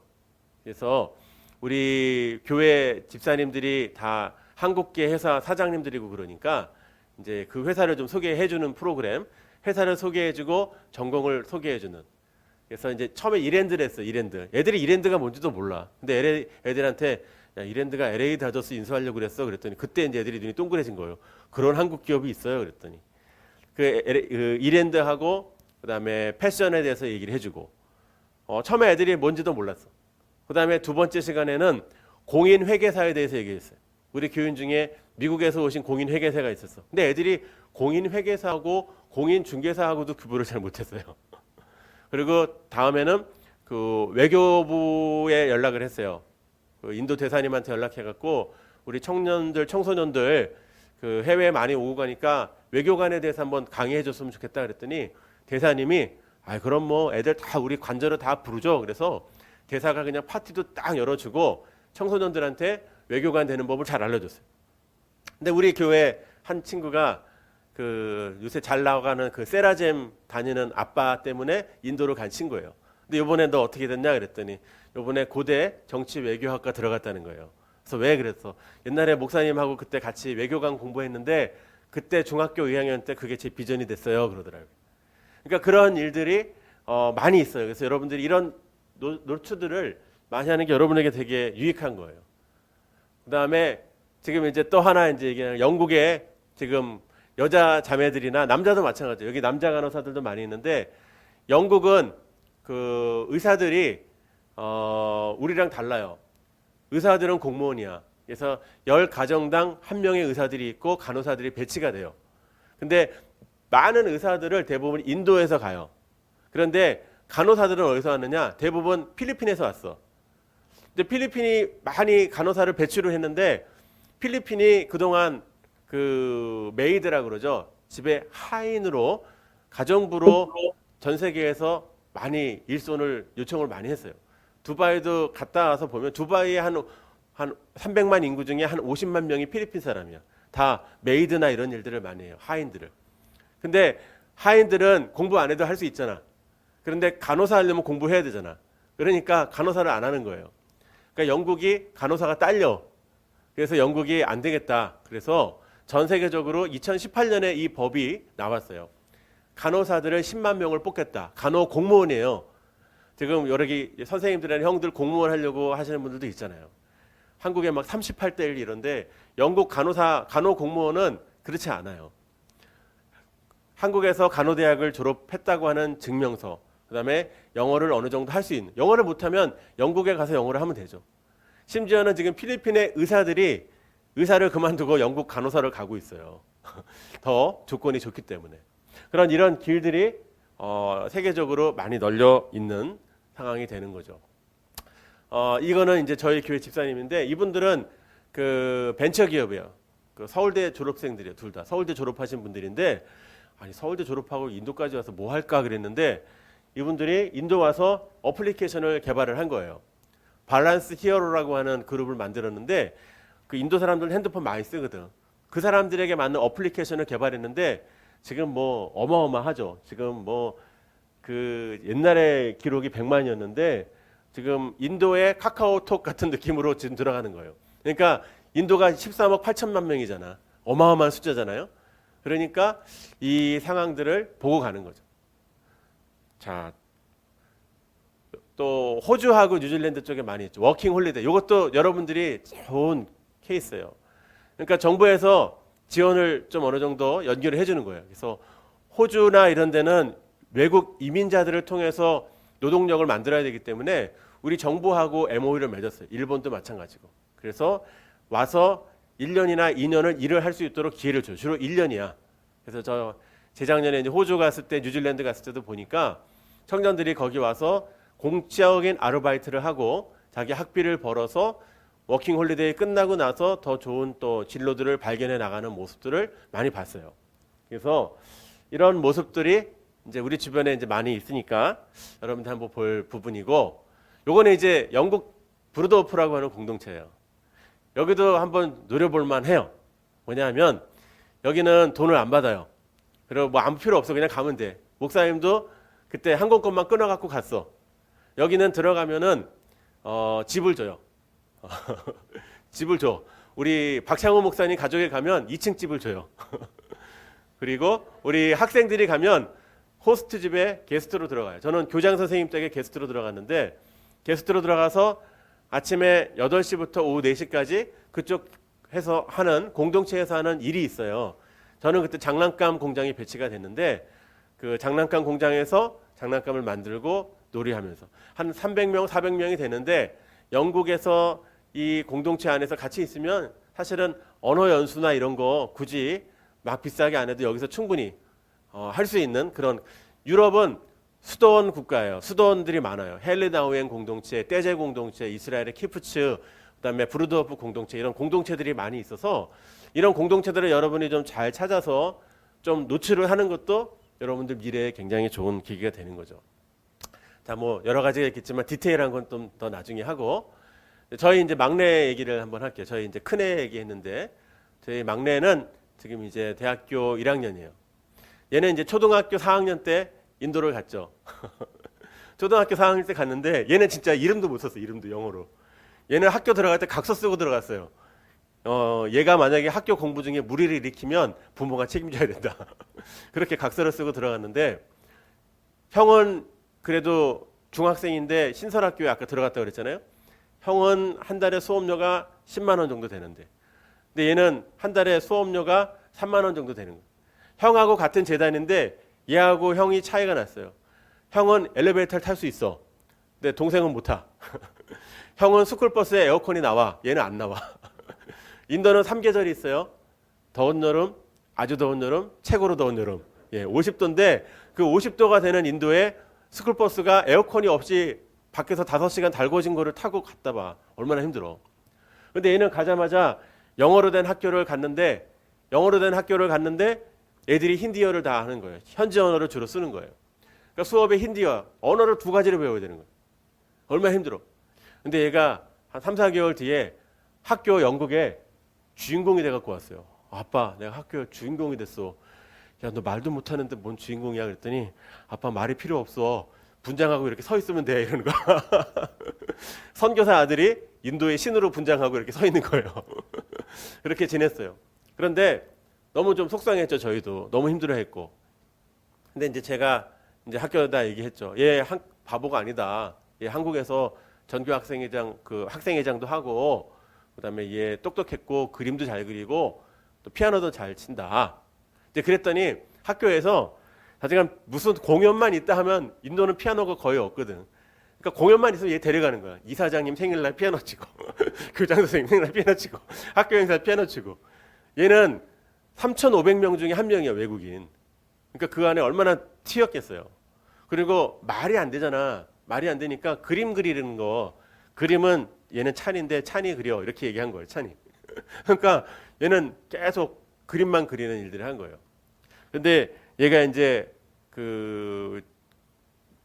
S1: 그래서 우리 교회 집사님들이 다 한국계 회사 사장님들이고 그러니까 이제 그 회사를 좀 소개해주는 프로그램, 회사를 소개해주고 전공을 소개해주는. 그래서 이제 처음에 이랜드를 했어. 이랜드. 애들이 이랜드가 뭔지도 몰라. 근데 애들한테 야, 이랜드가 LA 다저스 인수하려고 그랬어. 그랬더니 그때 이제 애들이 눈이 동그래진 거예요. 그런 한국 기업이 있어요. 그랬더니 그 이랜드하고 그다음에 패션에 대해서 얘기를 해주고 처음에 애들이 뭔지도 몰랐어. 그다음에 두 번째 시간에는 공인 회계사에 대해서 얘기했어요. 우리 교인 중에 미국에서 오신 공인 회계사가 있었어. 근데 애들이 공인 회계사하고 공인 중개사하고도 구분을 잘 못했어요. 그리고 다음에는 그 외교부에 연락을 했어요. 그 인도 대사님한테 연락해갖고 우리 청소년들 그 해외에 많이 오고 가니까 외교관에 대해서 한번 강의해줬으면 좋겠다 그랬더니 대사님이 그럼 뭐 애들 다 우리 관저로 다 부르죠. 그래서 대사가 그냥 파티도 딱 열어주고 청소년들한테 외교관 되는 법을 잘 알려줬어요. 근데 우리 교회 한 친구가 그 요새 잘 나가는 그 세라젬 다니는 아빠 때문에 인도로 간 친구예요. 근데 이번에 너 어떻게 됐냐 그랬더니 이번에 고대 정치 외교학과 들어갔다는 거예요. 그래서 왜 그랬어? 옛날에 목사님하고 그때 같이 외교관 공부했는데 그때 중학교 2학년 때 그게 제 비전이 됐어요. 그러더라고요. 그러니까 그런 일들이 많이 있어요. 그래서 여러분들이 이런 노출들을 많이 하는 게 여러분에게 되게 유익한 거예요. 그다음에 지금 이제 또 하나 이제 얘기하는 영국에 지금 여자 자매들이나 남자도 마찬가지예요. 여기 남자 간호사들도 많이 있는데 영국은 그 의사들이 우리랑 달라요. 의사들은 공무원이야. 그래서 10가정당 1명의 의사들이 있고 간호사들이 배치가 돼요. 근데 많은 의사들을 대부분 인도에서 가요. 그런데 간호사들은 어디서 왔느냐? 대부분 필리핀에서 왔어. 근데 필리핀이 많이 간호사를 배출을 했는데 필리핀이 그동안 그 메이드라 그러죠. 집에 하인으로 가정부로 전 세계에서 많이 일손을 요청을 많이 했어요. 두바이도 갔다 와서 보면 두바이에 한 300만 인구 중에 한 50만 명이 필리핀 사람이야. 다 메이드나 이런 일들을 많이 해요. 하인들을. 근데 하인들은 공부 안 해도 할 수 있잖아. 그런데 간호사 하려면 공부해야 되잖아. 그러니까 간호사를 안 하는 거예요. 그러니까 영국이 간호사가 딸려. 그래서 영국이 안 되겠다. 그래서 전 세계적으로 2018년에 이 법이 나왔어요. 간호사들을 10만 명을 뽑겠다. 간호 공무원이에요. 지금 여러 선생님들이나 형들 공무원 하려고 하시는 분들도 있잖아요. 한국에 막 38대 1 이런데 영국 간호 공무원은 그렇지 않아요. 한국에서 간호대학을 졸업했다고 하는 증명서, 그다음에 영어를 어느 정도 할 수 있는, 영어를 못하면 영국에 가서 영어를 하면 되죠. 심지어는 지금 필리핀의 의사들이 의사를 그만두고 영국 간호사를 가고 있어요. 더 조건이 좋기 때문에. 이런 길들이 세계적으로 많이 널려 있는 상황이 되는 거죠. 이거는 이제 저희 교회 집사님인데 이분들은 그 벤처 기업이에요. 그 서울대 졸업생들이에요. 둘 다 서울대 졸업하신 분들인데 아니 서울대 졸업하고 인도까지 와서 뭐 할까 그랬는데 이분들이 인도 와서 어플리케이션을 개발을 한 거예요. 밸런스 히어로라고 하는 그룹을 만들었는데 그 인도 사람들 핸드폰 많이 쓰거든. 그 사람들에게 맞는 어플리케이션을 개발했는데 지금 뭐 어마어마하죠. 지금 뭐 그 옛날에 기록이 100만이었는데 지금 인도의 카카오톡 같은 느낌으로 지금 들어가는 거예요. 그러니까 인도가 13억 8천만 명이잖아. 어마어마한 숫자잖아요. 그러니까 이 상황들을 보고 가는 거죠. 자, 또 호주하고 뉴질랜드 쪽에 많이 있죠. 워킹 홀리데이. 이것도 여러분들이 좋은 케이스예요. 그러니까 정부에서 지원을 좀 어느 정도 연결을 해주는 거예요. 그래서 호주나 이런 데는 외국 이민자들을 통해서 노동력을 만들어야 되기 때문에 우리 정부하고 MOU를 맺었어요. 일본도 마찬가지고. 그래서 와서 1년이나 2년을 일을 할 수 있도록 기회를 줘요. 주로 1년이야. 그래서 저 재작년에 이제 호주 갔을 때, 뉴질랜드 갔을 때도 보니까 청년들이 거기 와서 공적인 아르바이트를 하고 자기 학비를 벌어서 워킹 홀리데이 끝나고 나서 더 좋은 또 진로들을 발견해 나가는 모습들을 많이 봤어요. 그래서 이런 모습들이 이제 우리 주변에 이제 많이 있으니까 여러분들 한번 볼 부분이고, 요거는 이제 영국 브루드호프라고 하는 공동체예요. 여기도 한번 노려볼 만해요. 뭐냐면 여기는 돈을 안 받아요. 그리고 뭐 아무 필요 없어, 그냥 가면 돼. 목사님도 그때 항공권만 끊어갖고 갔어. 여기는 들어가면은 집을 줘요. 집을 줘. 우리 박창호 목사님 가족에 가면 2층 집을 줘요. 그리고 우리 학생들이 가면 호스트 집에 게스트로 들어가요. 저는 교장 선생님 댁에 게스트로 들어갔는데, 게스트로 들어가서 아침에 8시부터 오후 4시까지 그쪽 해서 하는, 공동체에서 하는 일이 있어요. 저는 그때 장난감 공장이 배치가 됐는데 그 장난감 공장에서 장난감을 만들고 놀이하면서 한 300명, 400명이 되는데, 영국에서 이 공동체 안에서 같이 있으면 사실은 언어 연수나 이런 거 굳이 막 비싸게 안 해도 여기서 충분히 할 수 있는 그런, 유럽은 수도원 국가예요. 수도원들이 많아요. 헬리나우엔 공동체, 떼제 공동체, 이스라엘의 키프츠, 그다음에 브루드호프 공동체, 이런 공동체들이 많이 있어서 이런 공동체들을 여러분이 좀 잘 찾아서 좀 노출을 하는 것도 여러분들 미래에 굉장히 좋은 기회가 되는 거죠. 자, 뭐 여러 가지가 있겠지만 디테일한 건 좀 더 나중에 하고, 저희 이제 막내 얘기를 한번 할게요. 저희 이제 큰애 얘기했는데, 저희 막내는 지금 이제 대학교 1학년이에요. 얘는 이제 초등학교 4학년 때 인도를 갔죠. 초등학교 4학년 때 갔는데 얘는 진짜 이름도 못 썼어. 이름도 영어로. 얘는 학교 들어갈 때 각서 쓰고 들어갔어요. 얘가 만약에 학교 공부 중에 무리를 일으키면 부모가 책임져야 된다. 그렇게 각서를 쓰고 들어갔는데, 형은 그래도 중학생인데 신설학교에 아까 들어갔다고 그랬잖아요. 형은 한 달에 수업료가 10만 원 정도 되는데, 근데 얘는 한 달에 수업료가 3만 원 정도 되는 거예요. 형하고 같은 재단인데 얘하고 형이 차이가 났어요. 형은 엘리베이터를 탈 수 있어. 근데 동생은 못 타. 형은 스쿨버스에 에어컨이 나와. 얘는 안 나와. 인도는 3계절이 있어요. 더운 여름, 아주 더운 여름, 최고로 더운 여름. 예, 50도인데 그 50도가 되는 인도에 스쿨버스가 에어컨이 없이 밖에서 5시간 달궈진 거를 타고 갔다 봐. 얼마나 힘들어. 근데 얘는 가자마자 영어로 된 학교를 갔는데 애들이 힌디어를 다 하는 거예요. 현지 언어를 주로 쓰는 거예요. 그러니까 수업에 힌디어, 언어를 2가지를 배워야 되는 거예요. 얼마나 힘들어. 근데 얘가 한 3, 4개월 뒤에 학교 영국에 주인공이 돼갖고 왔어요. 아빠, 내가 학교 주인공이 됐어. 야, 너 말도 못하는데 뭔 주인공이야? 그랬더니 아빠 말이 필요 없어. 분장하고 이렇게 서 있으면 돼. 이러는 거야. 선교사 아들이 인도의 신으로 분장하고 이렇게 서 있는 거예요. 그렇게 지냈어요. 그런데 너무 좀 속상했죠. 저희도 너무 힘들어했고. 근데 이제 제가 이제 학교에다 얘기했죠. 얘 바보가 아니다. 얘 한국에서 전교 학생회장 학생회장도 하고, 그다음에 얘 똑똑했고 그림도 잘 그리고 또 피아노도 잘 친다. 이제 그랬더니 학교에서 자기가 무슨 공연만 있다 하면, 인도는 피아노가 거의 없거든. 그러니까 공연만 있으면 얘 데려가는 거야. 이사장님 생일날 피아노 치고, 교장 선생님 생일날 피아노 치고, 학교 행사 피아노 치고. 얘는 3,500명 중에 1명이야, 외국인. 그러니까 그 안에 얼마나 튀었겠어요. 그리고 말이 안 되잖아. 말이 안 되니까 그림 그리는 거, 그림은 얘는 찬인데 찬이 그려, 이렇게 얘기한 거예요. 찬이. 그러니까 얘는 계속 그림만 그리는 일들을 한 거예요. 근데 얘가 이제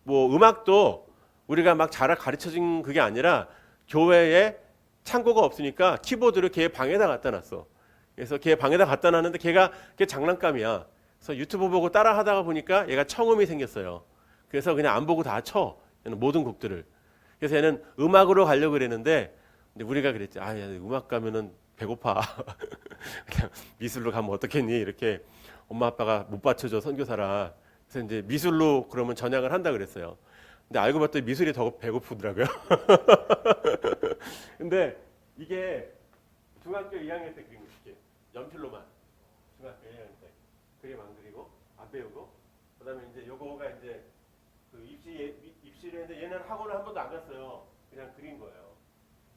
S1: 뭐 음악도 우리가 막 잘 가르쳐준 그게 아니라, 교회에 창고가 없으니까 키보드를 걔 방에다 갖다 놨어. 그래서 걔 방에다 갖다 놨는데 걔 장난감이야. 그래서 유튜브 보고 따라 하다가 보니까 얘가 청음이 생겼어요. 그래서 그냥 안 보고 다 쳐. 얘는 모든 곡들을. 그래서 얘는 음악으로 가려고 그랬는데, 근데 우리가 그랬지. 아, 야, 음악 가면은 배고파. 그냥 미술로 가면 어떻겠니? 이렇게 엄마 아빠가 못 받쳐줘, 선교사라. 그래서 이제 미술로 그러면 전향을 한다 그랬어요. 근데 알고 봤더니 미술이 더 배고프더라고요. 근데 이게 중학교 2학년 때 그린 거 이렇게 연필로만 중학교 1학년 때 그림 안 그리고 안 배우고 그다음에 이제 요거가 이제 그 입시를 했는데 얘는 학원을 한 번도 안 갔어요. 그냥 그린 거예요.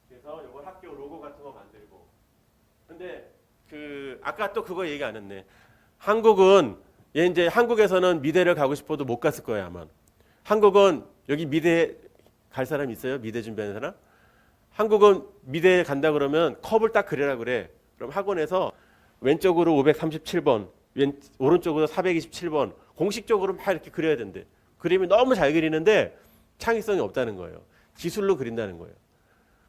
S1: 그래서 요걸 학교 로고 같은 거 만들고. 근데 그 아까 또 그거 얘기 안 했네. 한국은 얘 이제 한국에서는 미대를 가고 싶어도 못 갔을 거예요 아마. 한국은 여기 미대 갈 사람 있어요? 미대 준비하는 사람? 한국은 미대 간다 그러면 컵을 딱 그리라 그래. 그럼 학원에서 왼쪽으로 537번, 오른쪽으로 427번 공식적으로 막 이렇게 그려야 된대. 그림이 너무 잘 그리는데 창의성이 없다는 거예요. 기술로 그린다는 거예요.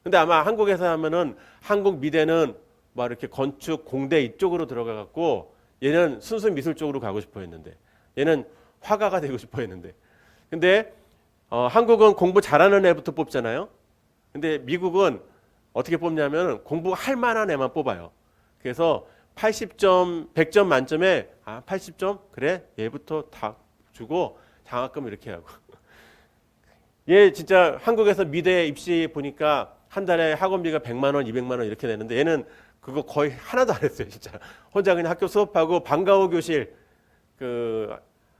S1: 근데 아마 한국에서 하면은 한국 미대는 막 이렇게 건축, 공대 이쪽으로 들어가 갖고 얘는 순수 미술 쪽으로 가고 싶어 했는데 얘는 화가가 되고 싶어 했는데 근데 한국은 공부 잘하는 애부터 뽑잖아요. 근데 미국은 어떻게 뽑냐면 공부할 만한 애만 뽑아요. 그래서 80점, 100점 만점에 80점? 그래? 얘부터 다 주고 장학금 이렇게 하고. 얘 진짜 한국에서 미대 입시 보니까 한 달에 학원비가 100만 원, 200만 원 이렇게 내는데 얘는 그거 거의 하나도 안 했어요, 진짜. 혼자 그냥 학교 수업하고 방과후 교실 그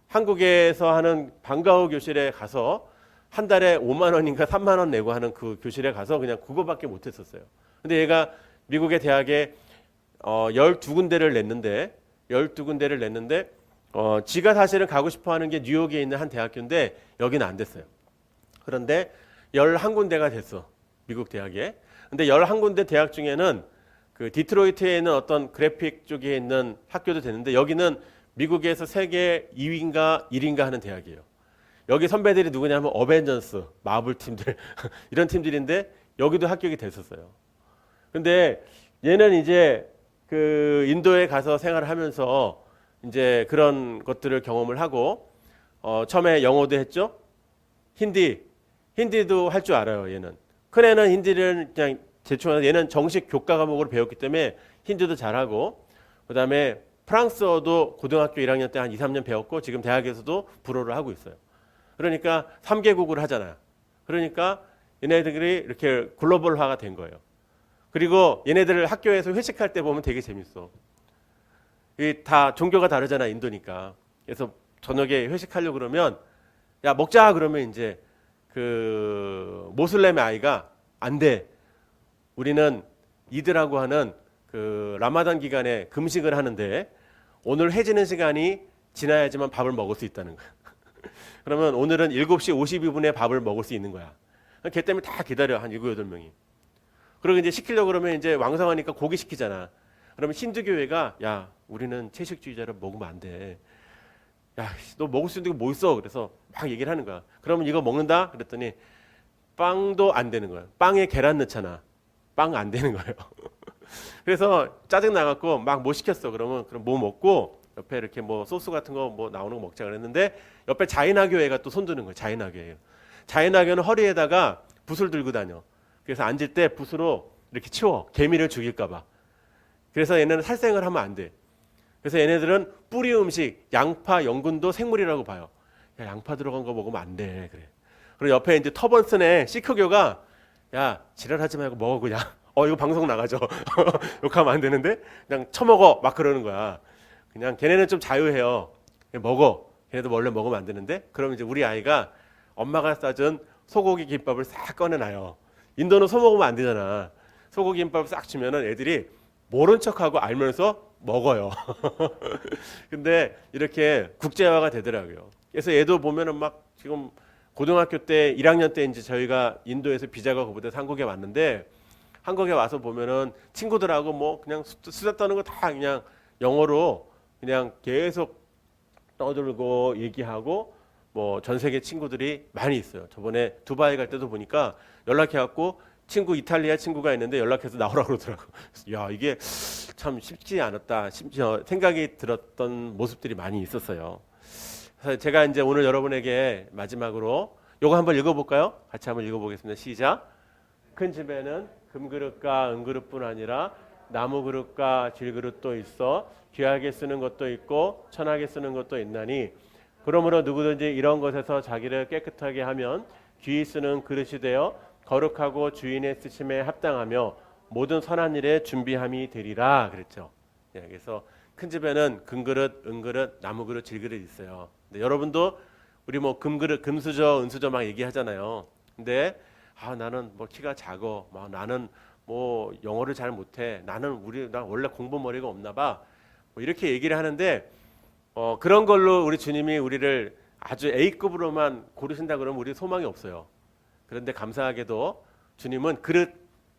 S1: 한국에서 하는 방과후 교실에 가서 한 달에 5만 원인가 3만 원 내고 하는 그 교실에 가서 그냥 그거밖에 못 했었어요. 근데 얘가 미국의 대학에 12군데를 냈는데 지가 사실은 가고 싶어 하는 게 뉴욕에 있는 한 대학교인데 여기는 안 됐어요. 그런데 11군데가 됐어. 미국 대학에. 근데 11군데 대학 중에는 그 디트로이트에 있는 어떤 그래픽 쪽에 있는 학교도 됐는데 여기는 미국에서 세계 2위인가 1위인가 하는 대학이에요. 여기 선배들이 누구냐면 어벤져스, 마블 팀들 이런 팀들인데 여기도 합격이 됐었어요. 근데 얘는 이제 그 인도에 가서 생활을 하면서 이제 그런 것들을 경험을 하고 처음에 영어도 했죠. 힌디도 할 줄 알아요. 얘는 큰 애는 힌디를 그냥 대충 얘는 정식 교과 과목으로 배웠기 때문에 힌디도 잘하고 그다음에 프랑스어도 고등학교 1학년 때 한 2, 3년 배웠고 지금 대학에서도 불어를 하고 있어요. 그러니까 3개국을 하잖아요. 그러니까 얘네들이 이렇게 글로벌화가 된 거예요. 그리고 얘네들 학교에서 회식할 때 보면 되게 재밌어. 다 종교가 다르잖아, 인도니까. 그래서 저녁에 회식하려고 그러면 야, 먹자 그러면 이제 그 모슬렘의 아이가 안 돼. 우리는 이드라고 하는 그 라마단 기간에 금식을 하는데 오늘 해지는 시간이 지나야지만 밥을 먹을 수 있다는 거야. 그러면 오늘은 7시 52분에 밥을 먹을 수 있는 거야. 걔 때문에 다 기다려. 한 7, 8명이. 그리고 이제 시키려고 그러면 이제 왕성하니까 고기 시키잖아. 그러면 힌두교회가 야, 우리는 채식주의자를 먹으면 안 돼. 야, 너 먹을 수 있는 게 뭐 있어? 그래서 막 얘기를 하는 거야. 그러면 이거 먹는다? 그랬더니 빵도 안 되는 거야. 빵에 계란 넣잖아. 빵 안 되는 거예요. 그래서 짜증 나갖고 막 뭐 시켰어. 그러면 그럼 뭐 먹고 옆에 이렇게 뭐 소스 같은 거 뭐 나오는 거 먹자 그랬는데 옆에 자이나교회가 또 손드는 거예요. 자이나교회. 자이나교는 허리에다가 붓을 들고 다녀. 그래서 앉을 때 붓으로 이렇게 치워. 개미를 죽일까 봐. 그래서 얘네는 살생을 하면 안 돼. 그래서 얘네들은 뿌리 음식, 양파, 연근도 생물이라고 봐요. 야, 양파 들어간 거 먹으면 안 돼. 그래. 그리고 옆에 이제 터번슨의 시크교가 야, 지랄하지 말고 먹어 그냥. 이거 방송 나가죠. 욕하면 안 되는데 그냥 처먹어 막 그러는 거야. 그냥 걔네는 좀 자유해요. 그냥 먹어. 걔네도 원래 먹으면 안 되는데 그럼 이제 우리 아이가 엄마가 싸준 소고기 김밥을 싹 꺼내놔요. 인도는 소 먹으면 안 되잖아. 소고기 김밥 싹 주면은 애들이 모른 척하고 알면서 먹어요. 근데 이렇게 국제화가 되더라고요. 그래서 얘도 보면은 막 지금 고등학교 때 1학년 때 이제 저희가 인도에서 비자가 거부돼서 한국에 왔는데 한국에 와서 보면은 친구들하고 뭐 그냥 수다 떠는 거 다 그냥 영어로 그냥 계속 떠들고 얘기하고 뭐 전 세계 친구들이 많이 있어요. 저번에 두바이 갈 때도 보니까 연락해갖고 친구 이탈리아 친구가 있는데 연락해서 나오라고 그러더라고. 야, 이게 참 쉽지 않았다. 심지어 생각이 들었던 모습들이 많이 있었어요. 그래서 제가 이제 오늘 여러분에게 마지막으로 요거 한번 읽어볼까요? 같이 한번 읽어보겠습니다. 시작. 큰 집에는 금그릇과 은그릇뿐 아니라 나무 그릇과 질그릇도 있어 귀하게 쓰는 것도 있고 천하게 쓰는 것도 있나니 그러므로 누구든지 이런 것에서 자기를 깨끗하게 하면 귀히 쓰는 그릇이 되어 거룩하고 주인의 쓰심에 합당하며 모든 선한 일에 준비함이 되리라 그랬죠. 예, 그래서 큰 집에는 금그릇, 은그릇, 나무그릇, 질그릇 있어요. 근데 여러분도 우리 뭐 금그릇, 금수저, 은수저 막 얘기하잖아요. 근데 나는 뭐 키가 작어, 나는 뭐 영어를 잘 못해, 나 원래 공부머리가 없나 봐, 뭐 이렇게 얘기를 하는데 그런 걸로 우리 주님이 우리를 아주 A급으로만 고르신다 그러면 우리 소망이 없어요. 그런데 감사하게도 주님은 그릇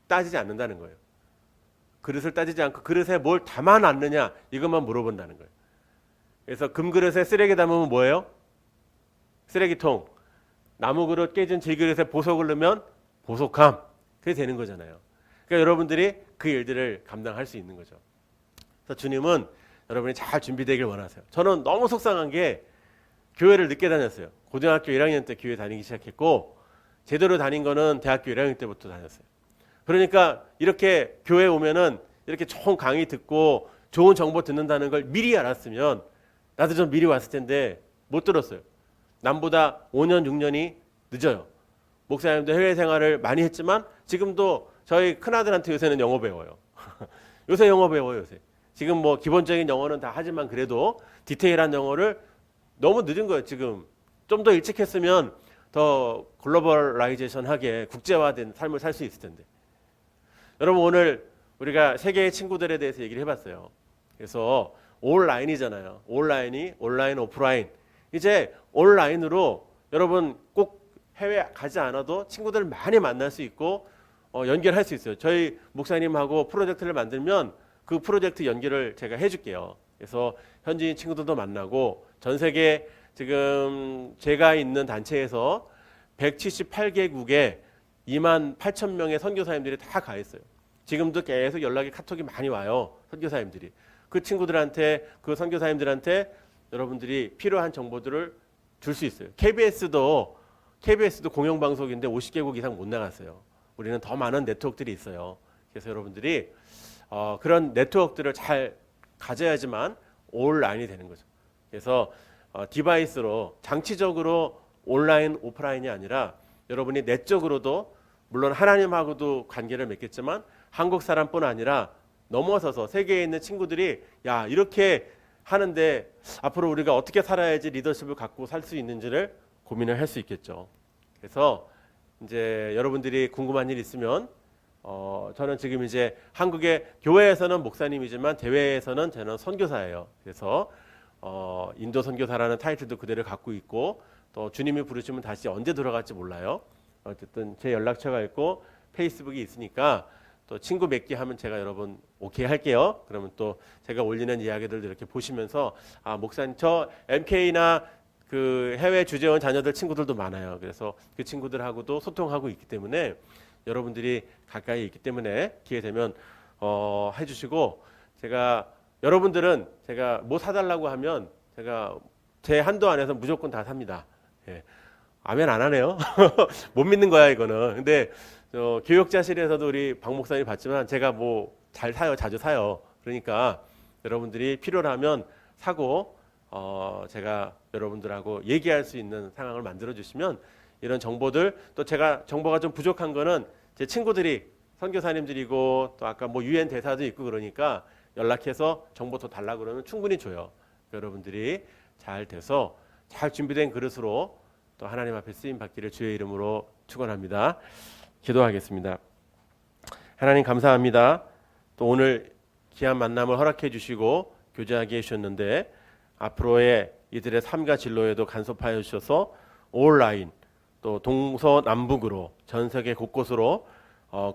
S1: 따지지 않는다는 거예요. 그릇을 따지지 않고 그릇에 뭘 담아놨느냐 이것만 물어본다는 거예요. 그래서 금그릇에 쓰레기 담으면 뭐예요? 쓰레기통. 나무그릇 깨진 질그릇에 보석을 넣으면 보석함. 그게 되는 거잖아요. 그러니까 여러분들이 그 일들을 감당할 수 있는 거죠. 그래서 주님은 여러분이 잘 준비되길 원하세요. 저는 너무 속상한 게 교회를 늦게 다녔어요. 고등학교 1학년 때 교회 다니기 시작했고 제대로 다닌 거는 대학교 1학년 때부터 다녔어요. 그러니까 이렇게 교회 오면은 이렇게 좋은 강의 듣고 좋은 정보 듣는다는 걸 미리 알았으면 나도 좀 미리 왔을 텐데 못 들었어요. 남보다 5년, 6년이 늦어요. 목사님도 해외 생활을 많이 했지만 지금도 저희 큰아들한테 요새는 영어 배워요. 요새 영어 배워요, 요새. 지금 뭐 기본적인 영어는 다 하지만 그래도 디테일한 영어를 너무 늦은 거예요, 지금. 좀 더 일찍 했으면 더 글로벌라이제이션하게 국제화된 삶을 살 수 있을 텐데. 여러분 오늘 우리가 세계의 친구들에 대해서 얘기를 해봤어요. 그래서 온라인이잖아요. 온라인, 오프라인. 이제 온라인으로 여러분 꼭 해외 가지 않아도 친구들 많이 만날 수 있고 연결할 수 있어요. 저희 목사님하고 프로젝트를 만들면 그 프로젝트 연결을 제가 해줄게요. 그래서 현지인 친구들도 만나고 전 세계 지금 제가 있는 단체에서 178개국에 28,000명의 선교사님들이 다 가 있어요. 지금도 계속 연락이 카톡이 많이 와요. 선교사님들이. 그 친구들한테 그 선교사님들한테 여러분들이 필요한 정보들을 줄 수 있어요. KBS도 공영방송인데 50개국 이상 못 나갔어요. 우리는 더 많은 네트워크들이 있어요. 그래서 여러분들이 그런 네트워크들을 잘 가져야지만 온라인이 되는 거죠. 그래서 디바이스로 장치적으로 온라인, 오프라인이 아니라 여러분이 내적으로도 물론 하나님하고도 관계를 맺겠지만 한국 사람뿐 아니라 넘어서서 세계에 있는 친구들이 야 이렇게 하는데 앞으로 우리가 어떻게 살아야지 리더십을 갖고 살 수 있는지를 고민을 할 수 있겠죠. 그래서 이제 여러분들이 궁금한 일 있으면 저는 지금 이제 한국의 교회에서는 목사님이지만 대회에서는 저는 선교사예요. 그래서 인도 선교사라는 타이틀도 그대로 갖고 있고 또 주님이 부르시면 다시 언제 돌아갈지 몰라요. 어쨌든 제 연락처가 있고 페이스북이 있으니까 또 친구 맺기 하면 제가 여러분 오케이 할게요. 그러면 또 제가 올리는 이야기들도 이렇게 보시면서 목사님 저 MK나 그 해외 주재원 자녀들 친구들도 많아요. 그래서 그 친구들하고도 소통하고 있기 때문에 여러분들이 가까이 있기 때문에 기회 되면 해주시고 여러분들은 제가 뭐 사달라고 하면 제가 제 한도 안에서 무조건 다 삽니다. 예. 아멘 안 하네요. 못 믿는 거야 이거는. 근데 교육자실에서도 우리 박 목사님 봤지만 제가 뭐 잘 사요, 자주 사요. 그러니까 여러분들이 필요하면 사고 제가 여러분들하고 얘기할 수 있는 상황을 만들어 주시면 이런 정보들 또 제가 정보가 좀 부족한 거는 제 친구들이 선교사님들이고 또 아까 뭐 유엔 대사도 있고 그러니까 연락해서 정보 더 달라고 그러면 충분히 줘요. 여러분들이 잘 돼서 잘 준비된 그릇으로 또 하나님 앞에 쓰임 받기를 주의 이름으로 축원합니다. 기도하겠습니다. 하나님 감사합니다. 또 오늘 귀한 만남을 허락해 주시고 교제하게 해주셨는데 앞으로의 이들의 삶과 진로에도 간섭하여 주셔서 온라인 또 동서남북으로 전 세계 곳곳으로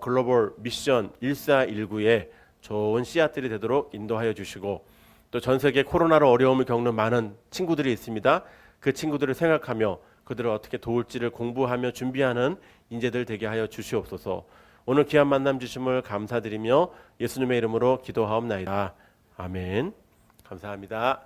S1: 글로벌 미션 1419에 좋은 씨앗들이 되도록 인도하여 주시고 또 전 세계 코로나로 어려움을 겪는 많은 친구들이 있습니다. 그 친구들을 생각하며 그들을 어떻게 도울지를 공부하며 준비하는 인재들 되게 하여 주시옵소서. 오늘 귀한 만남 주심을 감사드리며 예수님의 이름으로 기도하옵나이다. 아멘. 감사합니다.